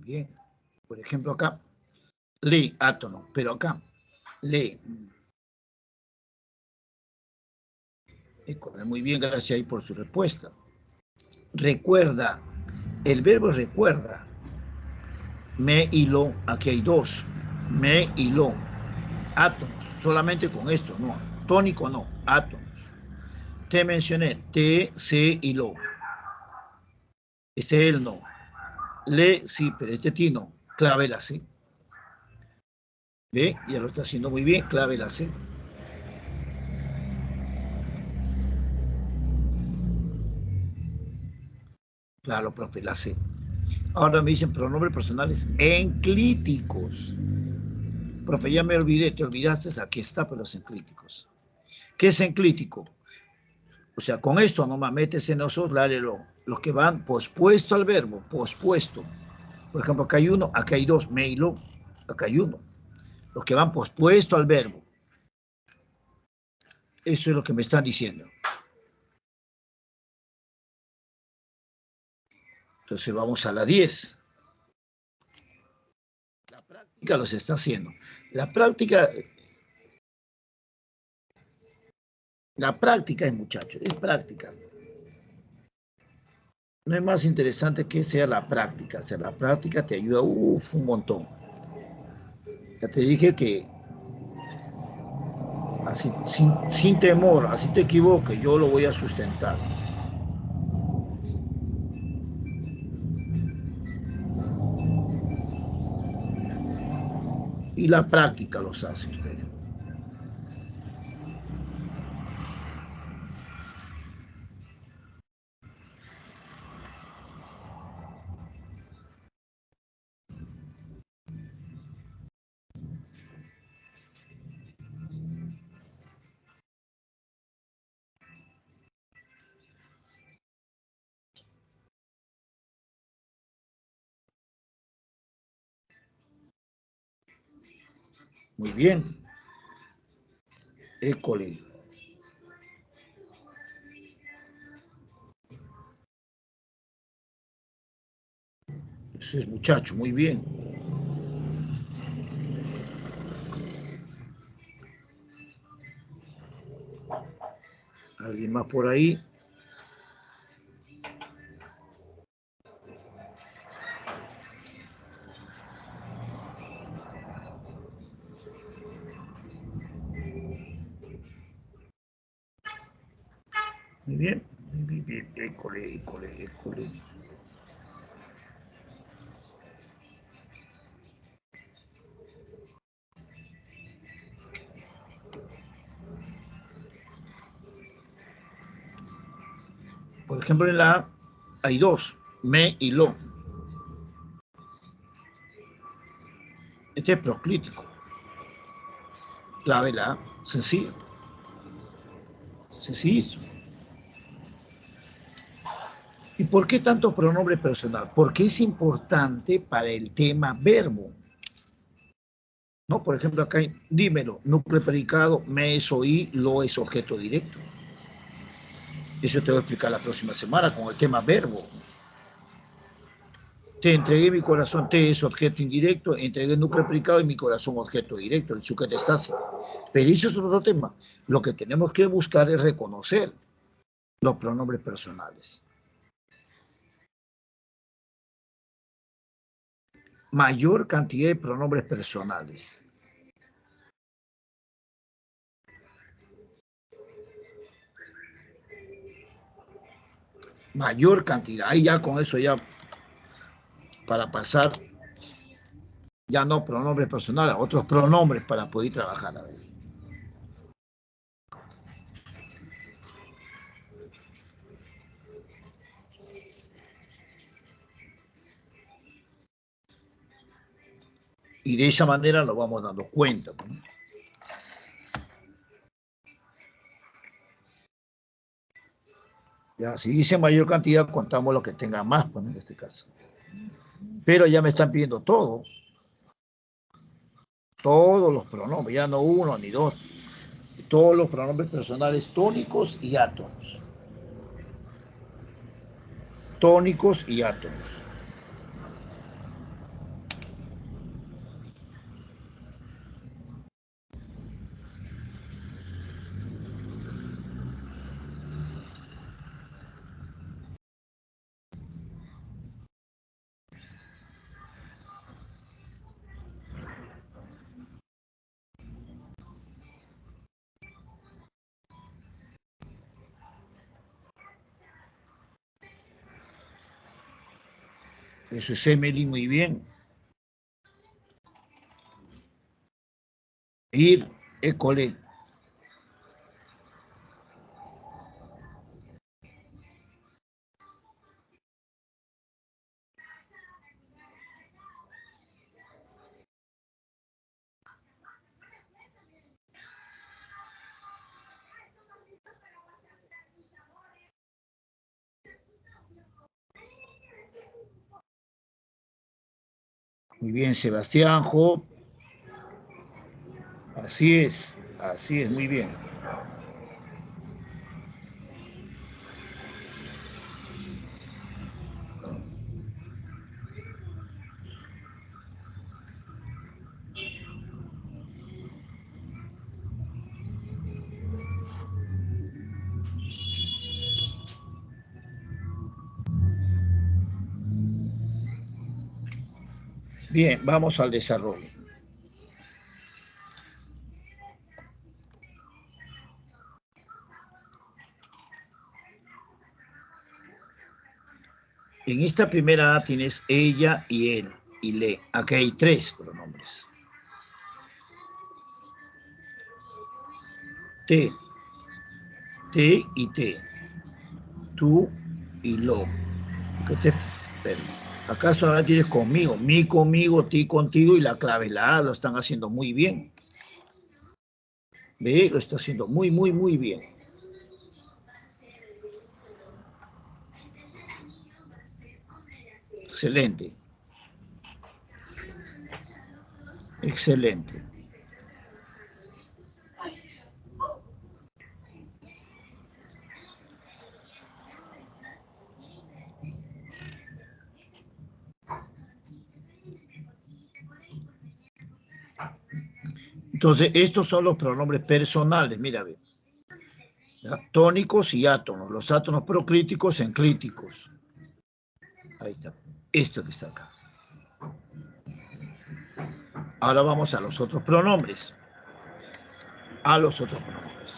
bien. Por ejemplo, acá, lee, átono, pero acá, lee. Muy bien, gracias ahí por su respuesta. Recuerda, el verbo recuerda. Me y lo, aquí hay dos. Me y lo. Átomos, solamente con esto, no. Tónico no, átomos. Te mencioné, te, se y lo. Este es el no. Le, sí, pero este ti no. Clave la C. ¿Ve? Ya lo está haciendo muy bien, clave la C. Claro, profe, la C. Ahora me dicen pronombres personales enclíticos. Profe, ya me olvidé, te olvidaste, aquí está, pero los enclíticos. ¿Qué es enclítico? O sea, con esto nomás metes en nosotros, los que van pospuesto al verbo, pospuesto. Por ejemplo, acá hay uno, acá hay dos, me y lo, acá hay uno. Los que van pospuesto al verbo. Eso es lo que me están diciendo. Entonces vamos a la 10. La práctica los está haciendo. La práctica es, muchachos, es práctica. No es más interesante que sea la práctica. O sea, la práctica te ayuda, un montón. Ya te dije que así, sin temor, así te equivoques, yo lo voy a sustentar. Y la práctica los hace usted. Muy bien. École. Eso es, muchacho, muy bien. ¿Alguien más por ahí? Muy bien. Muy bien. École. Por ejemplo, en la A hay dos, me y lo. Este es proclítico. Clave la A, sencillo. Sencillo. ¿Y por qué tanto pronombre personal? Porque es importante para el tema verbo. ¿No? Por ejemplo, acá hay, dímelo, núcleo predicado, me es oí, lo es objeto directo. Eso te voy a explicar la próxima semana con el tema verbo. Te entregué mi corazón, te es objeto indirecto, entregué el núcleo predicado y mi corazón objeto directo, el suquetestase. Pero eso es otro tema. Lo que tenemos que buscar es reconocer los pronombres personales. Mayor cantidad de pronombres personales. Mayor cantidad. Ahí ya con eso ya para pasar ya no pronombres personales, otros pronombres para poder trabajar. A ver. Y de esa manera nos vamos dando cuenta. ¿No? Ya, si dice mayor cantidad, contamos lo que tenga más, pues, en este caso. Pero ya me están pidiendo todo. Todos los pronombres, ya no uno ni dos. Todos los pronombres personales tónicos y átomos. Tónicos y átomos. Eso es Emily, muy bien. Ir, école. Muy bien, Sebastián, Jo. Así es, muy bien. Bien, vamos al desarrollo. En esta primera A tienes ella y él y le. Aquí hay tres pronombres. Te, te y te. Tú y lo. ¿Qué te Acá solamente tienes conmigo, mi conmigo, ti contigo y la clave, la A, lo están haciendo muy bien. Ve, lo está haciendo muy bien. Excelente. Excelente. Entonces, estos son los pronombres personales, mira, ve. ¿Ya? Tónicos y átonos. Los átonos procríticos en críticos. Ahí está. Esto que está acá. Ahora vamos a los otros pronombres. A los otros pronombres.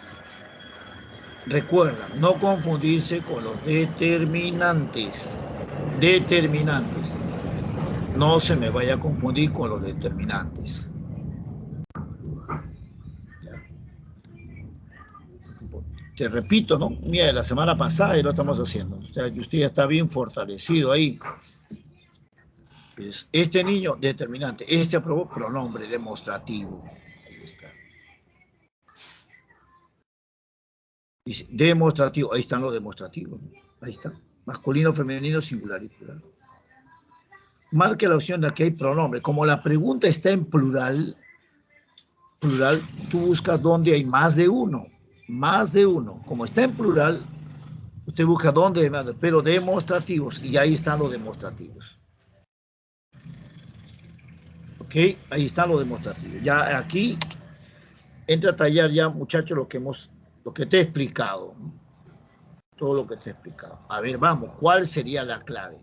Recuerda, no confundirse con los determinantes. Determinantes. No se me vaya a confundir con los determinantes. Te repito, ¿no? Mira, la semana pasada ya lo estamos haciendo. O sea, que usted ya está bien fortalecido ahí. Pues este niño, determinante. Este aprobó pronombre demostrativo. Ahí está. Dice, demostrativo. Ahí están los demostrativos. Ahí está. Masculino, femenino, singular y plural. Marque la opción de que hay pronombre. Como la pregunta está en plural, tú buscas donde hay más de uno. Más de uno. Como está en plural, usted busca dónde hay más de uno, pero demostrativos. Y ahí están los demostrativos. ¿Ok? Ahí están los demostrativos. Ya aquí entra a tallar ya, muchachos, lo que te he explicado. Todo lo que te he explicado. A ver, vamos, ¿cuál sería la clave?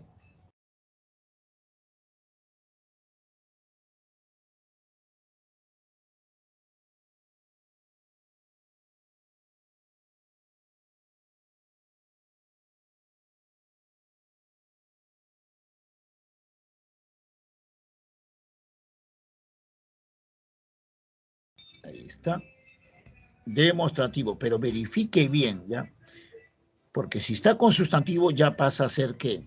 Ahí está. Demostrativo, pero verifique bien, ¿ya? Porque si está con sustantivo ya pasa a ser ¿qué?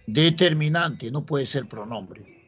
Determinante, no puede ser pronombre.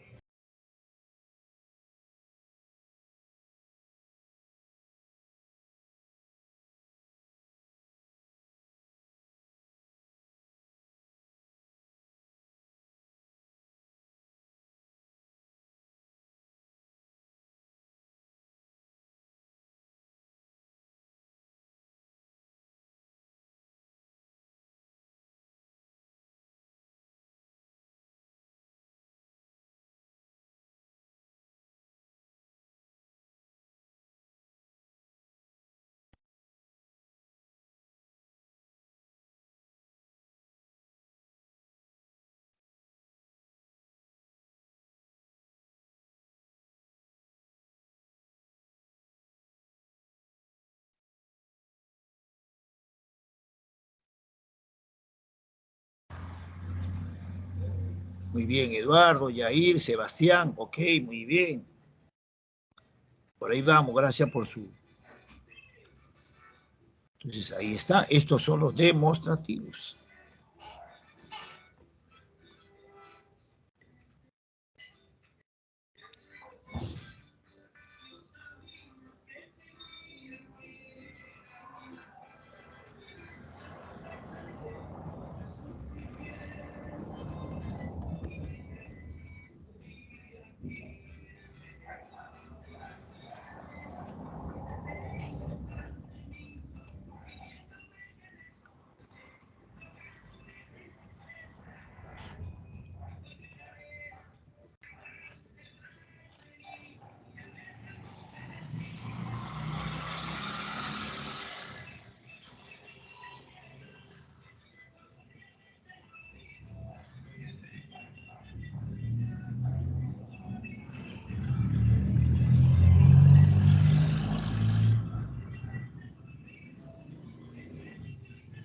Muy bien, Eduardo, Yair, Sebastián. Ok, muy bien. Por ahí vamos, gracias por su... Entonces, ahí está. Estos son los demostrativos.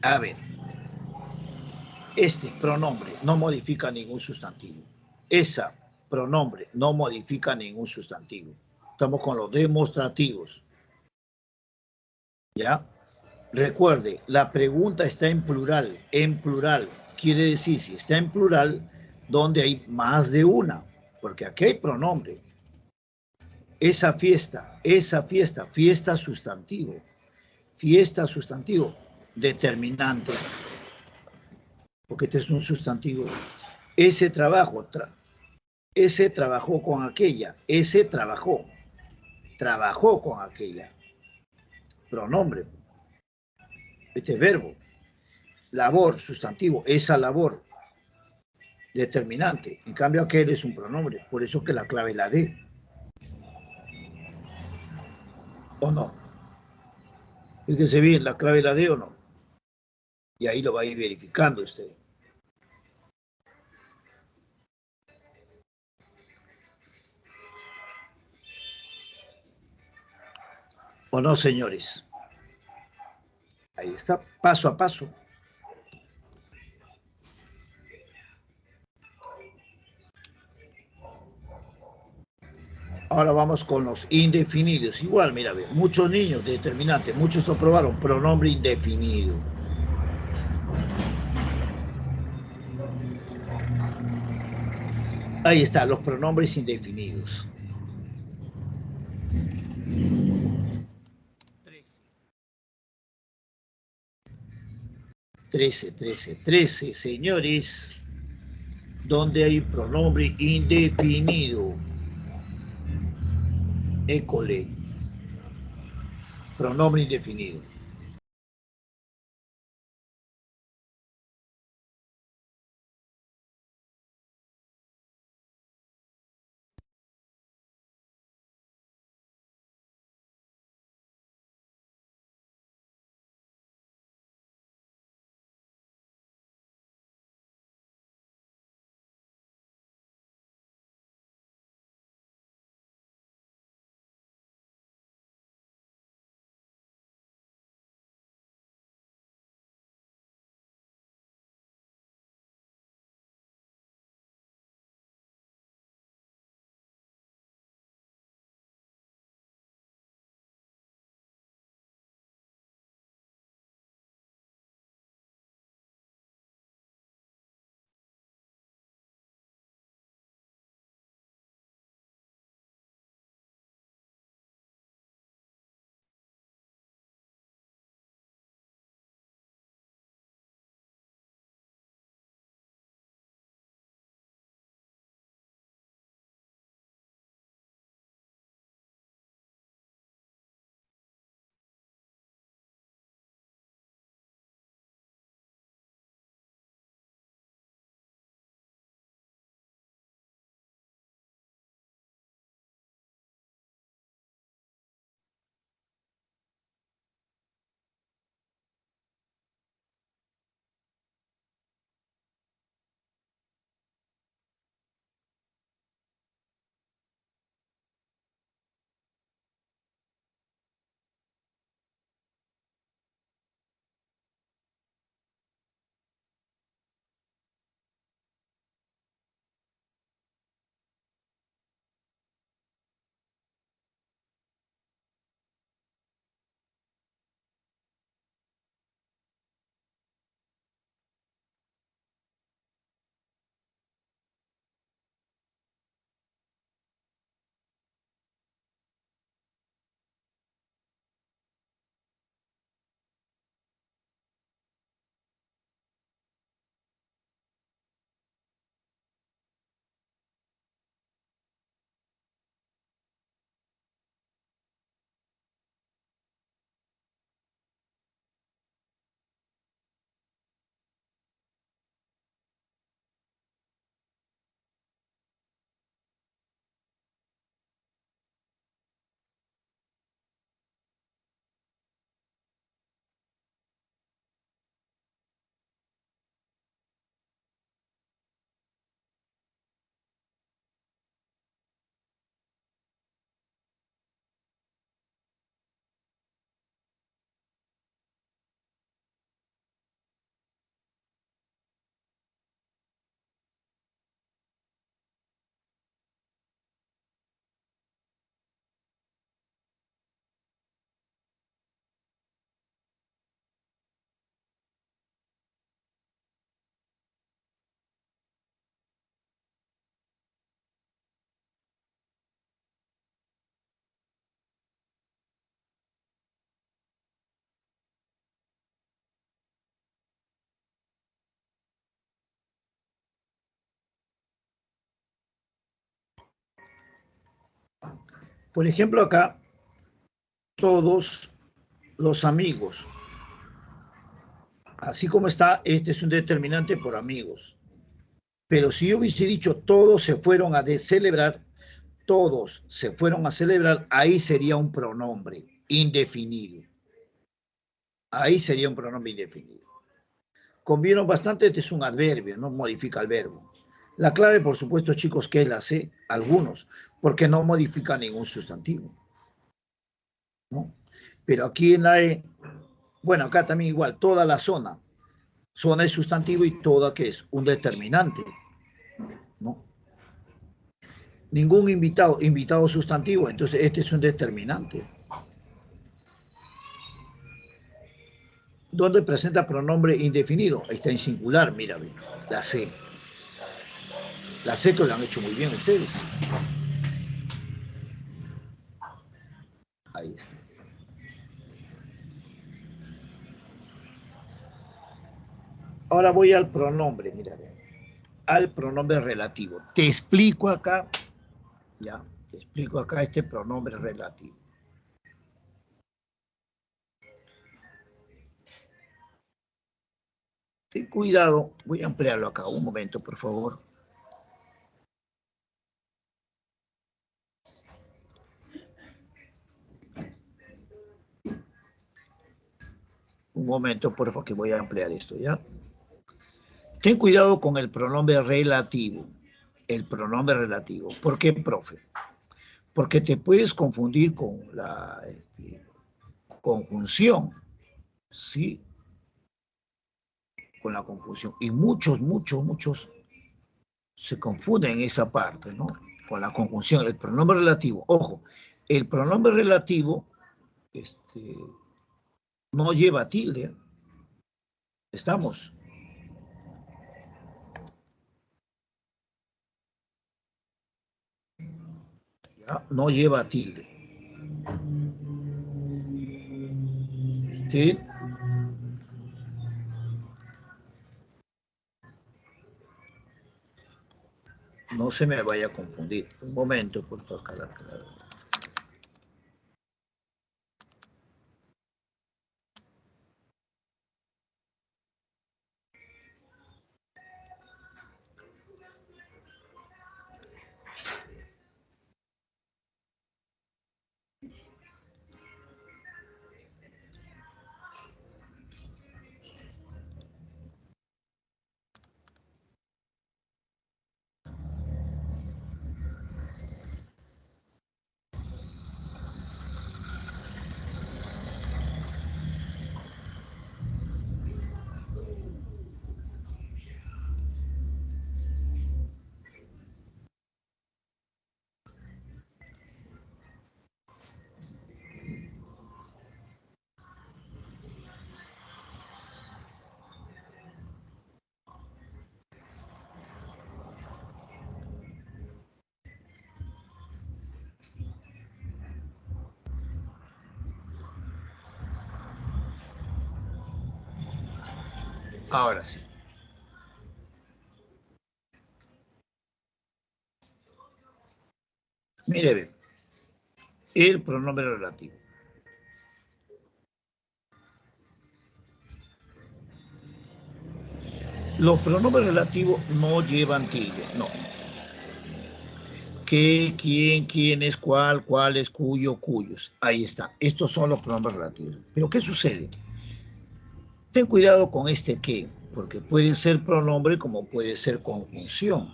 A ver, este pronombre no modifica ningún sustantivo. Esa pronombre no modifica ningún sustantivo. Estamos con los demostrativos. ¿Ya? Recuerde, la pregunta está en plural. En plural. Quiere decir, si está en plural, donde hay más de una. Porque aquí hay pronombre. Esa fiesta, fiesta sustantivo. Fiesta sustantivo determinante. Porque este es un sustantivo. Ese trabajo, ese trabajó con aquella. Ese trabajó con aquella. Pronombre. Este verbo. Labor, sustantivo, esa labor, determinante. En cambio, aquel es un pronombre. Por eso que la clave es la D. ¿O no? Fíjese bien, la clave es la D o no. Y ahí lo va a ir verificando usted. ¿O no, señores? Ahí está, paso a paso. Ahora vamos con los indefinidos. Igual, mira, muchos niños determinantes, muchos aprobaron pronombre indefinido. Ahí está, los pronombres indefinidos. 13, señores, donde hay pronombre indefinido. École, pronombre indefinido. Por ejemplo, acá, todos los amigos. Así como está, este es un determinante por amigos. Pero si yo hubiese dicho todos se fueron a celebrar, todos se fueron a celebrar, ahí sería un pronombre indefinido. Ahí sería un pronombre indefinido. Convieron bastante, este es un adverbio, no modifica el verbo. La clave, por supuesto, chicos, que es la C, algunos, porque no modifica ningún sustantivo, ¿no? Pero aquí en la E, bueno, acá también igual, toda la zona. Zona es sustantivo y toda, ¿qué es? Un determinante, ¿no? Ningún invitado, invitado sustantivo, entonces este es un determinante. ¿Dónde presenta pronombre indefinido? Ahí está en singular, mira, la C. La C que lo han hecho muy bien ustedes. Ahí está. Ahora voy al pronombre, mira, al pronombre relativo. Te explico acá, ya, te explico acá este pronombre relativo. Ten cuidado, voy a ampliarlo acá, un momento, por favor. Un momento, por favor, que voy a ampliar esto, ¿ya? Ten cuidado con el pronombre relativo. El pronombre relativo. ¿Por qué, profe? Porque te puedes confundir con la conjunción, ¿sí? Con la confusión. Y muchos se confunden en esa parte, ¿no? Con la conjunción. El pronombre relativo. Ojo, el pronombre relativo no lleva tilde. Estamos. ¿Ya? No lleva tilde. ¿Sí? No se me vaya a confundir. Un momento, por favor. Ahora sí. Mire, el pronombre relativo. Los pronombres relativos no llevan tilde, no. ¿Qué, quién, quiénes, cuál, cuáles, cuyo, cuyos? Ahí está. Estos son los pronombres relativos. Pero ¿qué sucede? Ten cuidado con este qué, porque puede ser pronombre como puede ser conjunción.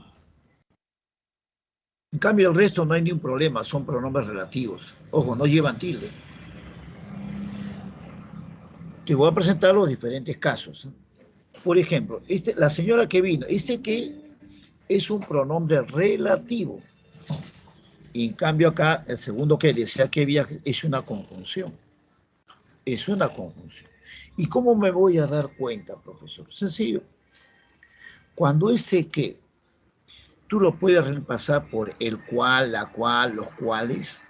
En cambio, el resto no hay ningún problema, son pronombres relativos. Ojo, no llevan tilde. Te voy a presentar los diferentes casos. Por ejemplo, la señora que vino, que es un pronombre relativo. Y en cambio acá, el segundo que desea que viaje es una conjunción. Es una conjunción. ¿Y cómo me voy a dar cuenta, profesor? Sencillo. Cuando ese que tú lo puedes reemplazar por el cual, la cual, los cuales,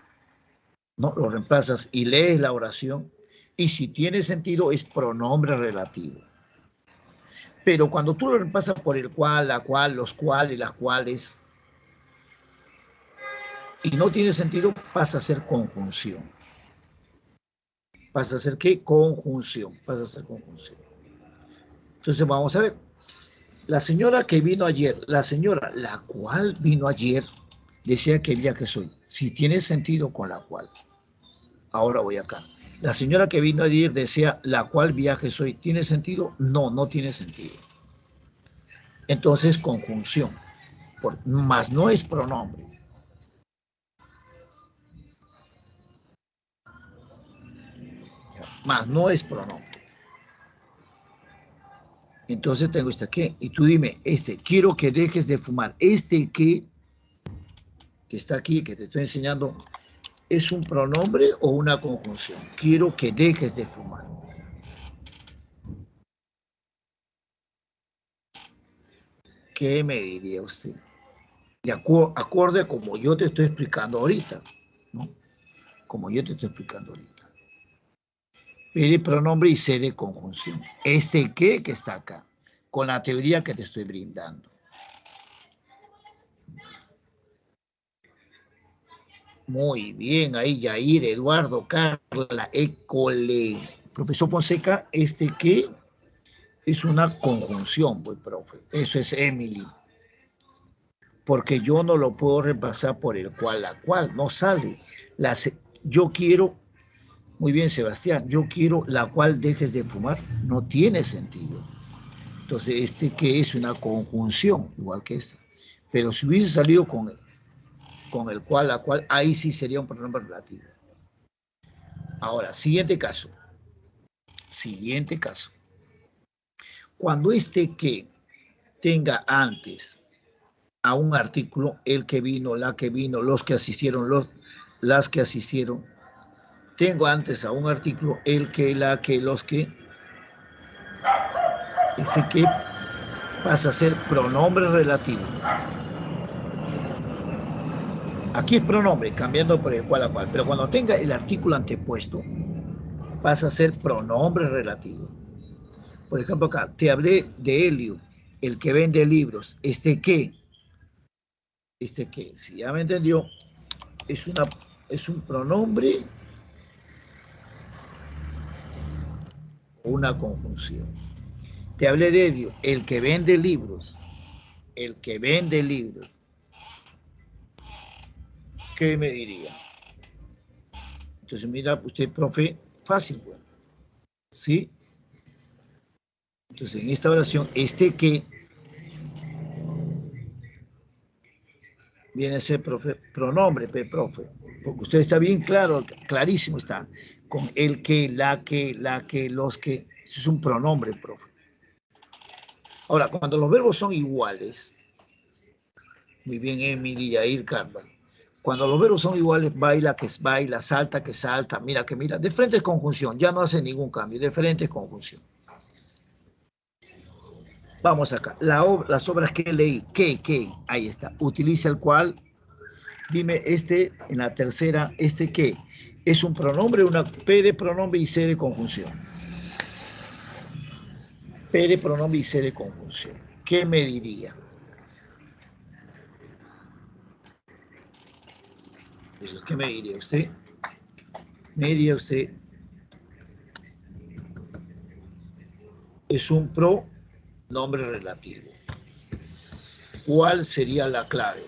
¿no? Lo reemplazas y lees la oración y si tiene sentido es pronombre relativo. Pero cuando tú lo reemplazas por el cual, la cual, los cuales, las cuales, y no tiene sentido, pasa a ser conjunción. ¿Pasa a ser qué? Conjunción. Pasa a ser conjunción. Entonces vamos a ver. La señora que vino ayer, la señora la cual vino ayer, decía que viaje soy. Si tiene sentido con la cual. Ahora voy acá. La señora que vino ayer decía la cual viaje soy. ¿Tiene sentido? No, no tiene sentido. Entonces, conjunción. Más no es pronombre. Más no es pronombre. Entonces tengo este que. Y tú dime, quiero que dejes de fumar. Que está aquí, que te estoy enseñando, ¿es un pronombre o una conjunción? Quiero que dejes de fumar. ¿Qué me diría usted? De acorde como yo te estoy explicando ahorita, ¿no? Como yo te estoy explicando ahorita. Pide pronombre y C de conjunción. Que está acá, con la teoría que te estoy brindando. Muy bien, ahí Yair, Eduardo, Carla, École. Profesor Fonseca, que es una conjunción, pues, profe. Eso es Emily. Porque yo no lo puedo reemplazar por el cual, la cual, no sale. Yo quiero, muy bien, Sebastián, yo quiero la cual dejes de fumar, no tiene sentido. Entonces, que es una conjunción, igual que esta. Pero si hubiese salido con el cual, la cual, ahí sí sería un pronombre relativo. Ahora, siguiente caso. Siguiente caso. Cuando que tenga antes a un artículo, el que vino, la que vino, los que asistieron, las que asistieron, tengo antes a un artículo, el que, la que, los que, que pasa a ser pronombre relativo. Aquí es pronombre, cambiando por el cual a cual, pero cuando tenga el artículo antepuesto, pasa a ser pronombre relativo. Por ejemplo, acá, te hablé de Helio, el que vende libros. ¿Qué? Si ya me entendió, es un pronombre o una conjunción. Te hablé de Helio, el que vende libros. El que vende libros. ¿Qué me diría? Entonces, mira, usted, profe, fácil, bueno, ¿sí? Entonces, en esta oración, que viene a ser pronombre, profe, porque usted está bien claro, clarísimo está, con el que, la que, los que, eso es un pronombre, profe. Ahora, cuando los verbos son iguales, muy bien, Emily, Yair, Carla, cuando los verbos son iguales, baila, que baila, salta, que salta, mira, que mira, de frente es conjunción, ya no hace ningún cambio, de frente es conjunción. Vamos acá, las obras que leí, que, ahí está, utiliza el cual. Dime, en la tercera, ¿qué? ¿Es un pronombre, una P de pronombre y C de conjunción? P de pronombre y C de conjunción. ¿Qué me diría? Entonces, ¿qué me diría usted? Me diría usted, es un pronombre relativo. ¿Cuál sería la clave?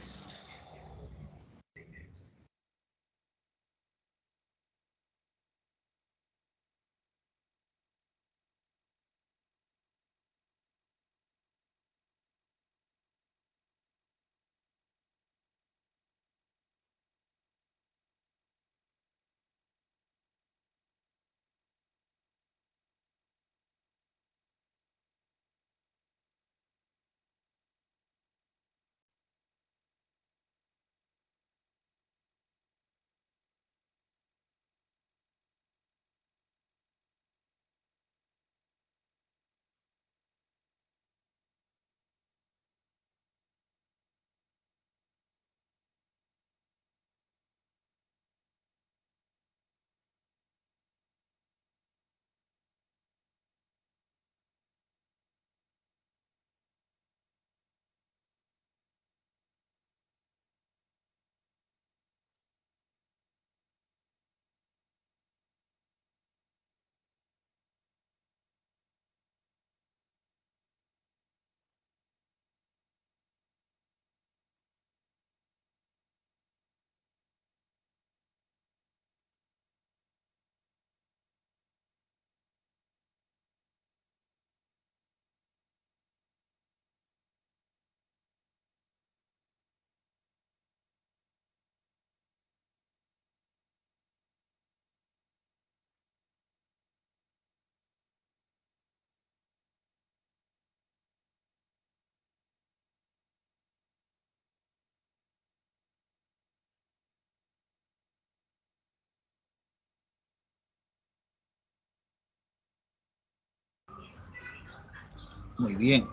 Muy bien.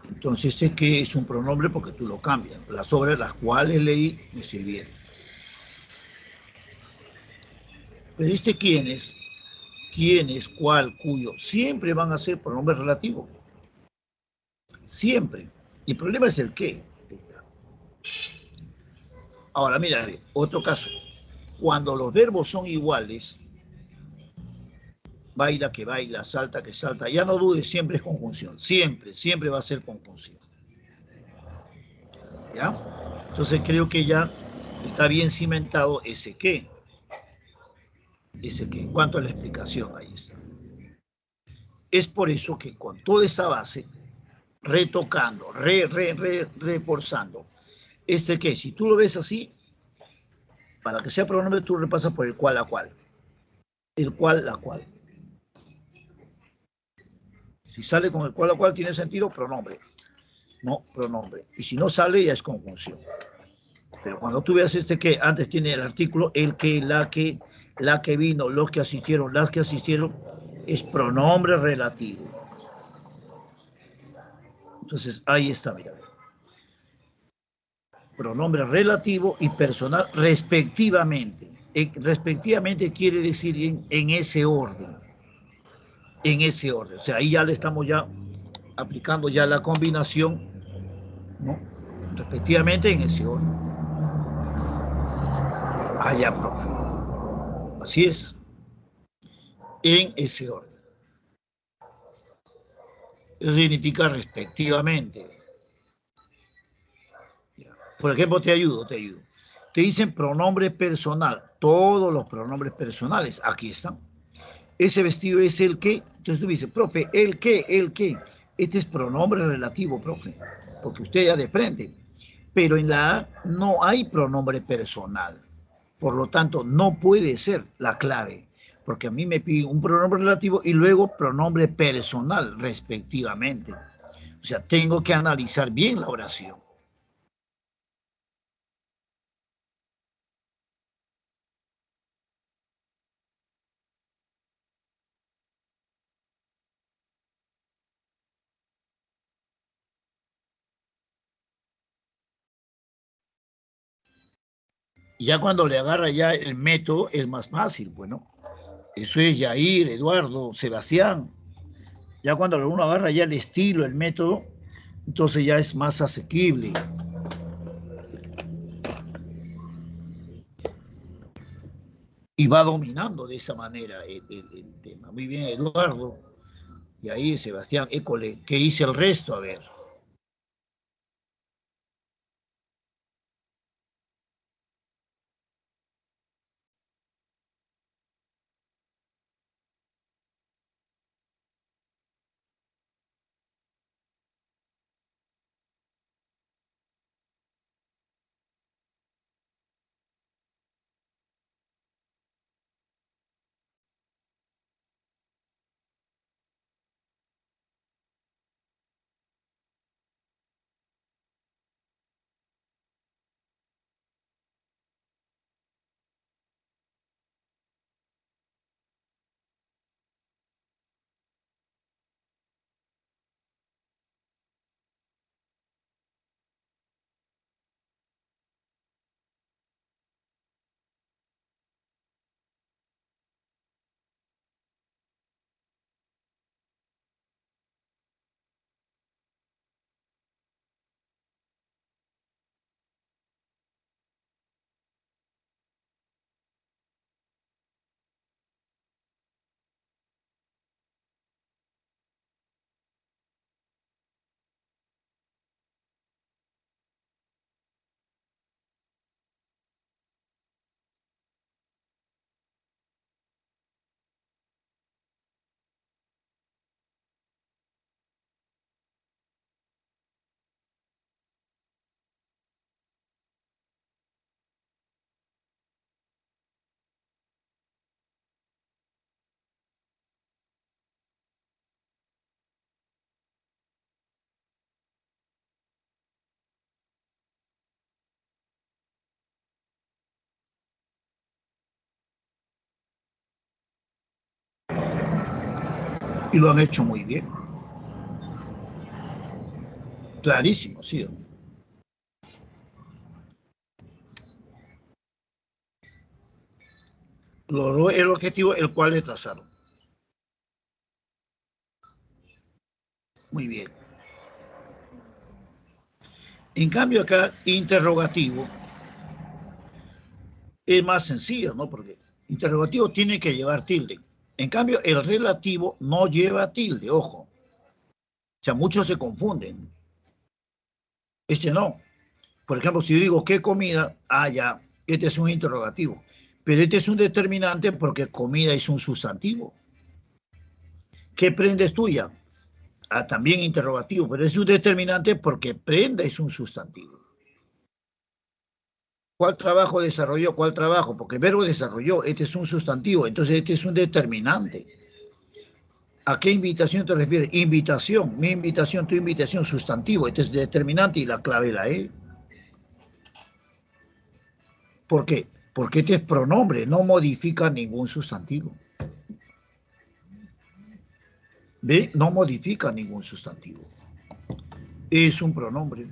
Entonces, ¿este qué es un pronombre? Porque tú lo cambias. Las obras las cuales leí me sirvieron. Pero este quiénes, quiénes, cuál, cuyo, siempre van a ser pronombres relativos. Siempre. Y el problema es el qué. Ahora, mira, otro caso. Cuando los verbos son iguales, baila que baila, salta que salta, ya no dudes, siempre es conjunción. Siempre, siempre va a ser conjunción. ¿Ya? Entonces creo que ya está bien cimentado ese qué. Ese qué. En cuanto a la explicación, ahí está. Es por eso que con toda esa base, retocando, reforzando, este qué, si tú lo ves así, para que sea pronombre, tú repasas por el cual, la cual. El cual, la cual. Si sale con el cual, la cual, tiene sentido, pronombre. No, pronombre. Y si no sale, ya es conjunción. Pero cuando tú veas este que antes tiene el artículo, el que, la que vino, los que asistieron, las que asistieron, es pronombre relativo. Entonces, ahí está, mira. Pronombre relativo y personal respectivamente. Respectivamente quiere decir en ese orden. En ese orden. O sea, ahí ya le estamos ya aplicando ya la combinación, ¿no? Respectivamente en ese orden. Ah, ya, profe. Así es. En ese orden. Eso significa respectivamente. Por ejemplo, te ayudo, te ayudo. Te dicen pronombre personal. Todos los pronombres personales. Aquí están. Ese vestido es el que. Entonces tú dices, profe, el que, el que. Este es pronombre relativo, profe. Porque usted ya de frente. Pero en la A no hay pronombre personal. Por lo tanto, no puede ser la clave. Porque a mí me pide un pronombre relativo y luego pronombre personal, respectivamente. O sea, tengo que analizar bien la oración. Y ya cuando le agarra ya el método es más fácil, bueno. Eso es Yair, Eduardo, Sebastián. Ya cuando uno agarra ya el estilo, el método, entonces ya es más asequible. Y va dominando de esa manera el tema. Muy bien, Eduardo. Y ahí, Sebastián, école, ¿qué hice el resto? A ver. Y lo han hecho muy bien. Clarísimo, sí. Logró el objetivo el cual le trazaron. Muy bien. En cambio acá, interrogativo es más sencillo, ¿no? Porque interrogativo tiene que llevar tilde. En cambio, el relativo no lleva tilde, ojo. O sea, muchos se confunden. Este no. Por ejemplo, si yo digo, ¿qué comida? Ah, ya, este es un interrogativo. Pero este es un determinante porque comida es un sustantivo. ¿Qué prenda es tuya? Ah, también interrogativo, pero es un determinante porque prenda es un sustantivo. ¿Cuál trabajo desarrolló? ¿Cuál trabajo? Porque verbo desarrolló, este es un sustantivo, entonces este es un determinante. ¿A qué invitación te refieres? Invitación, mi invitación, tu invitación, sustantivo, este es determinante y la clave la E. ¿Por qué? Porque este es pronombre, no modifica ningún sustantivo. ¿Ve? No modifica ningún sustantivo. Es un pronombre.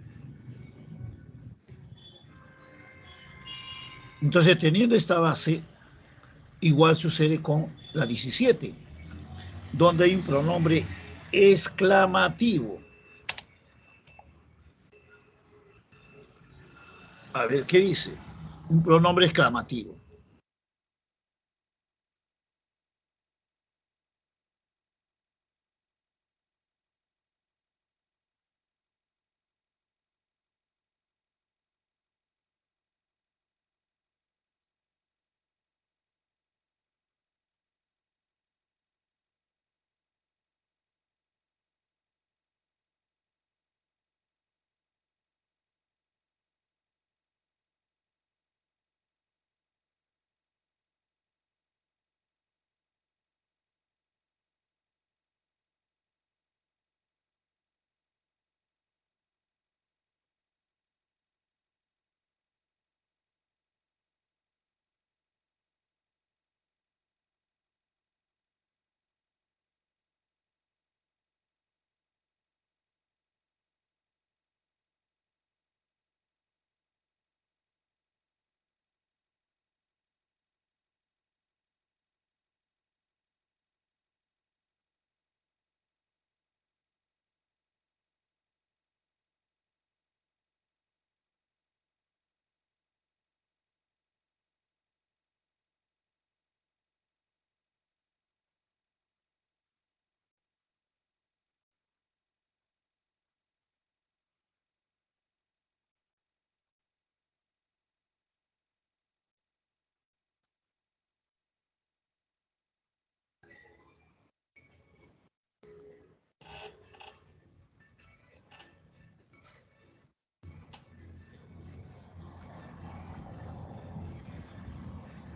Entonces, teniendo esta base, igual sucede con la 17, donde hay un pronombre exclamativo. A ver, ¿qué dice? Un pronombre exclamativo.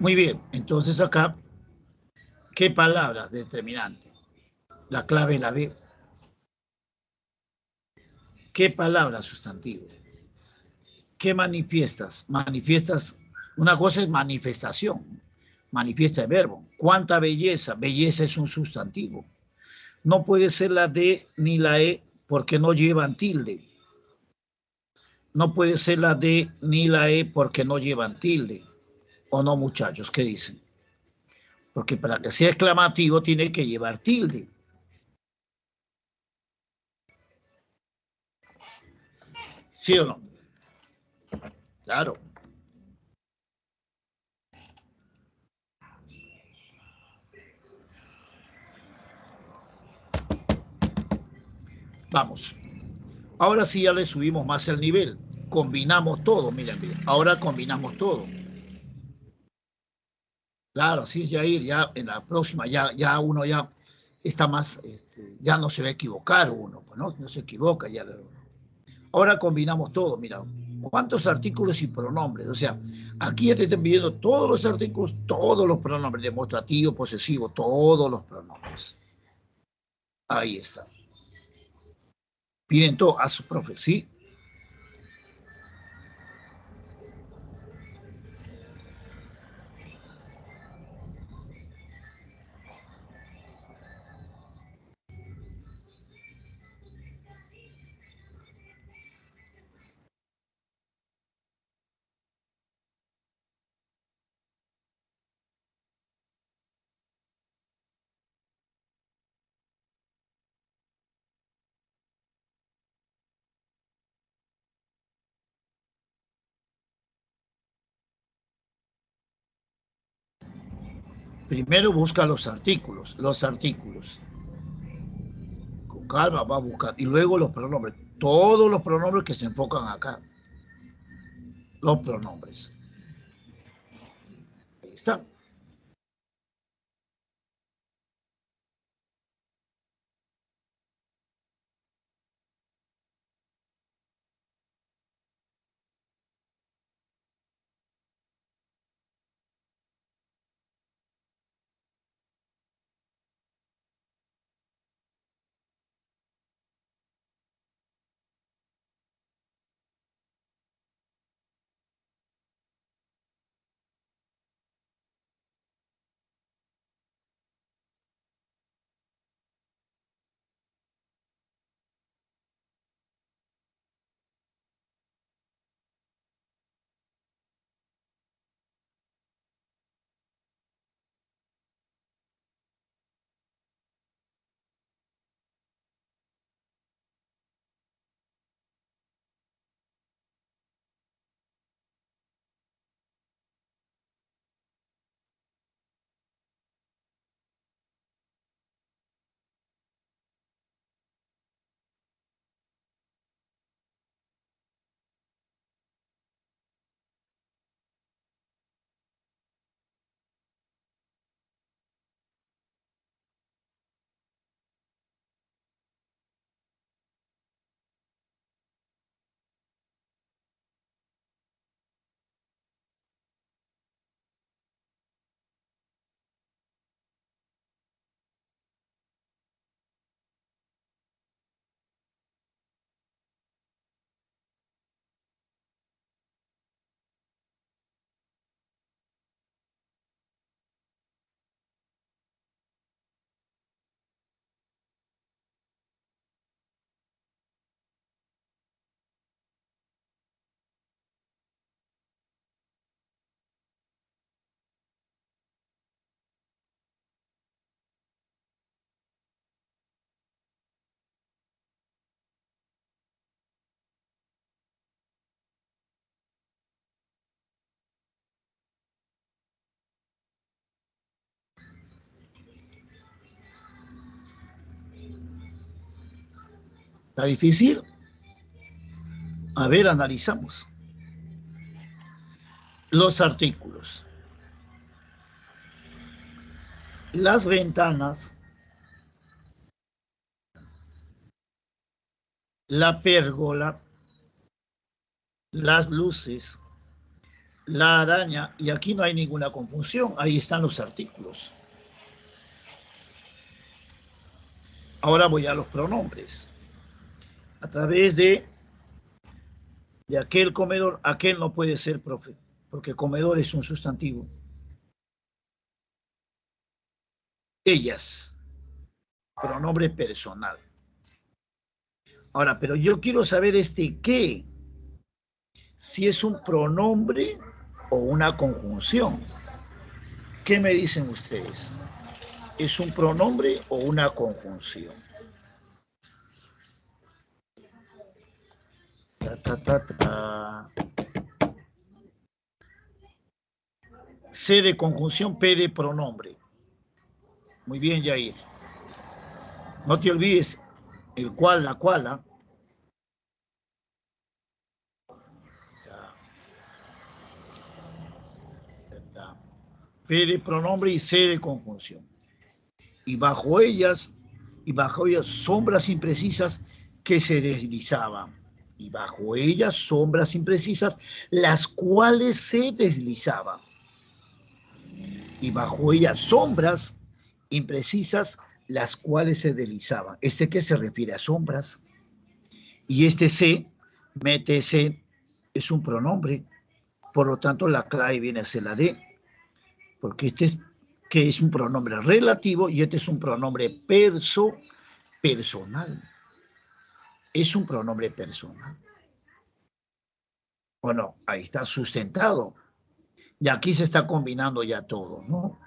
Muy bien, entonces acá, ¿qué palabras determinantes? La clave la B. ¿Qué palabra sustantivo? ¿Qué manifiestas? Manifiestas, una cosa es manifestación, manifiesta el verbo. ¿Cuánta belleza? Belleza es un sustantivo. No puede ser la D ni la E porque no llevan tilde. No puede ser la D ni la E porque no llevan tilde. ¿O no, muchachos? ¿Qué dicen? Porque para que sea exclamativo tiene que llevar tilde. ¿Sí o no? Claro. Vamos. Ahora sí ya le subimos más el nivel. Combinamos todo, miren bien. Ahora combinamos todo. Claro, sí, Jair, ya en la próxima, ya uno ya está más, ya no se va a equivocar uno, pues, ¿no? No se equivoca ya. Ahora combinamos todo, mira, cuántos artículos y pronombres, o sea, aquí ya te están pidiendo todos los artículos, todos los pronombres, demostrativo, posesivo, todos los pronombres. Ahí está. Piden todo a su profe, ¿sí? Primero busca los artículos. Con calma va a buscar. Y luego los pronombres. Todos los pronombres que se enfocan acá. Los pronombres. Ahí está. ¿Está difícil? A ver, analizamos. Los artículos. Las ventanas, la pérgola, las luces, la araña, y aquí no hay ninguna confusión, ahí están los artículos. Ahora voy a los pronombres. A través de aquel comedor, aquel no puede ser, profe, porque comedor es un sustantivo. Ellas, pronombre personal. Ahora, pero yo quiero saber qué, si es un pronombre o una conjunción. ¿Qué me dicen ustedes? ¿Es un pronombre o una conjunción? Ta, ta, ta, ta. C de conjunción, P de pronombre. Muy bien, Jair. No te olvides el cual, la cual. ¿Ah? P de pronombre y C de conjunción. Y bajo ellas, sombras imprecisas que se deslizaban. Y bajo ellas sombras imprecisas, las cuales se deslizaban. Y bajo ellas sombras imprecisas, las cuales se deslizaban. ¿Qué se refiere a sombras? Y C, mete C, es un pronombre. Por lo tanto, la clave viene a ser la D. Porque que es un pronombre relativo y es un pronombre personal. Es un pronombre personal. Bueno, ahí está sustentado. Y aquí se está combinando ya todo, ¿no?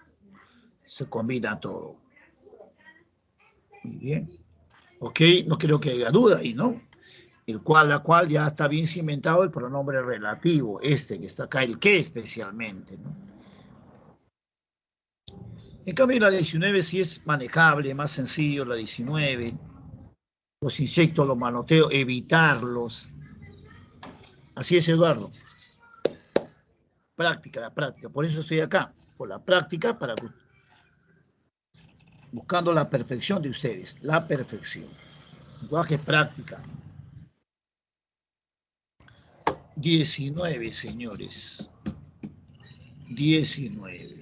Se combina todo. Muy bien. Ok, no creo que haya duda ahí, ¿no? El cual, la cual ya está bien cimentado el pronombre relativo, que está acá, el que especialmente, ¿no? En cambio, la 19 sí es manejable, más sencillo, la 19. Los insectos, los manoteo, evitarlos. Así es, Eduardo. Práctica, la práctica. Por eso estoy acá, por la práctica, para buscando la perfección de ustedes, la perfección. Lenguaje práctica. 19, señores. 19.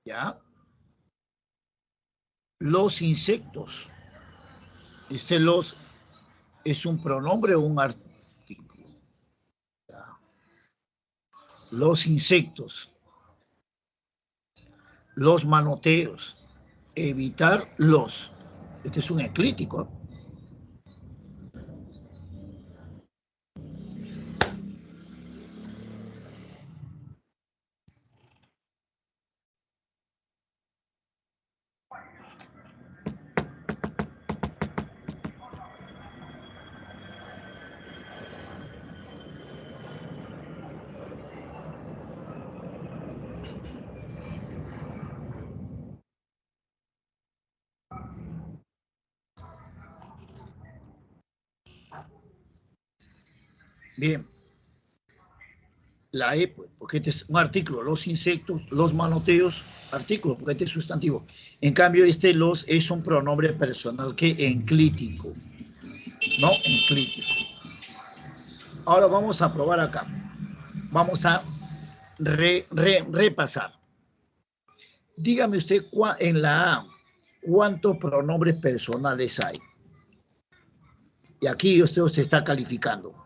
¿Ya? Los insectos. Los es un pronombre o un artículo. ¿Ya? Los insectos. Los manoteos. Evitar los. Este es un eclíptico. Bien. La E, pues, porque este es un artículo, los insectos, los manoteos, artículo, porque este es sustantivo. En cambio, los es un pronombre personal que enclítico, ¿no? Enclítico. Ahora vamos a probar acá. Vamos a repasar. Dígame usted en la A, ¿cuántos pronombres personales hay? Y aquí usted se está calificando.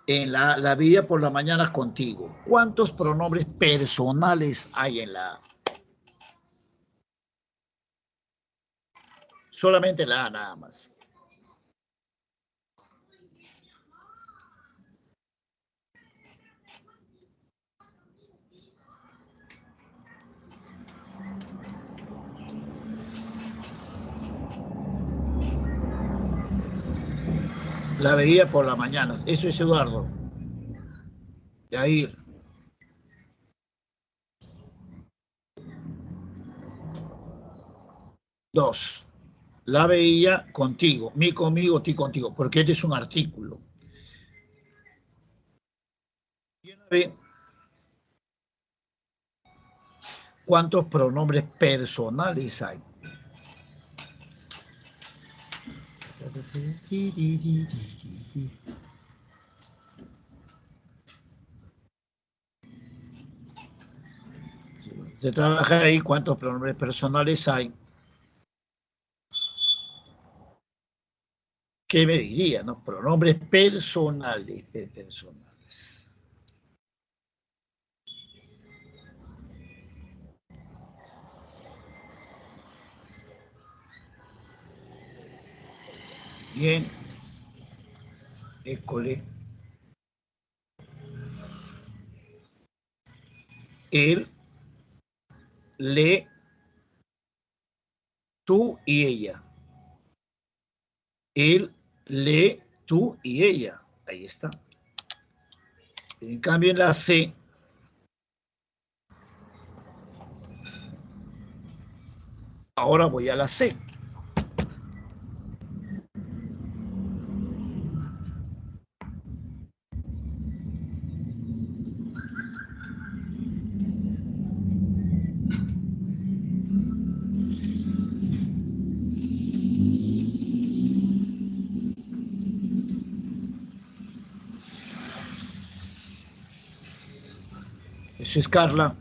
En la vida por la mañana contigo. ¿Cuántos pronombres personales hay en la A? Solamente la A nada más. La veía por las mañanas. Eso es Eduardo. Yair. Dos. La veía contigo. Mi conmigo, ti contigo. Porque este es un artículo. ¿Cuántos pronombres personales hay? Se trabaja ahí cuántos pronombres personales hay. ¿Qué me diría? ¿No? Pronombres personales. Personales. Bien. École. Él, le, tú y ella. Él, le, tú y ella. Ahí está. En cambio, en la C, ahora voy a la C. Eso es Carla.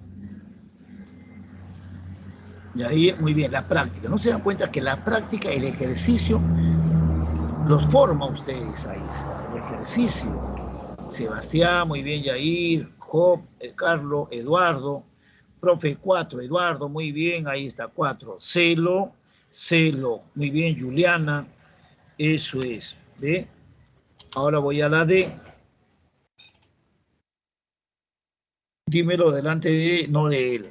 Y ahí, muy bien, la práctica. ¿No se dan cuenta que la práctica, el ejercicio, los forma ustedes? Ahí está, el ejercicio. Sebastián, muy bien, Yair, Job, Carlos, Eduardo, profe 4, Eduardo, muy bien, ahí está 4. Celo, muy bien, Juliana, eso es. ¿Ve? Ahora voy a la D. Dímelo delante de, no de él.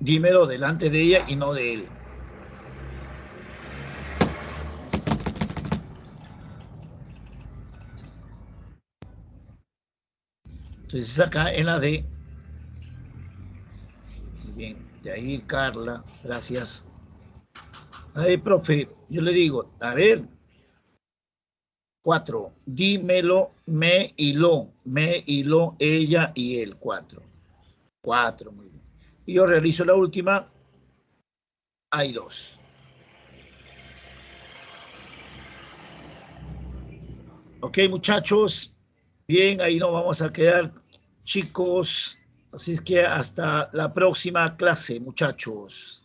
Dímelo delante de ella y no de él. Entonces acá en la D. Bien, de ahí Carla, gracias. Ay, profe, yo le digo, a ver, 4, dímelo, me y lo, ella y él, 4. 4, muy bien. Y yo realizo la última, hay 2. Ok, muchachos, bien, ahí nos vamos a quedar, chicos. Así es que hasta la próxima clase, muchachos.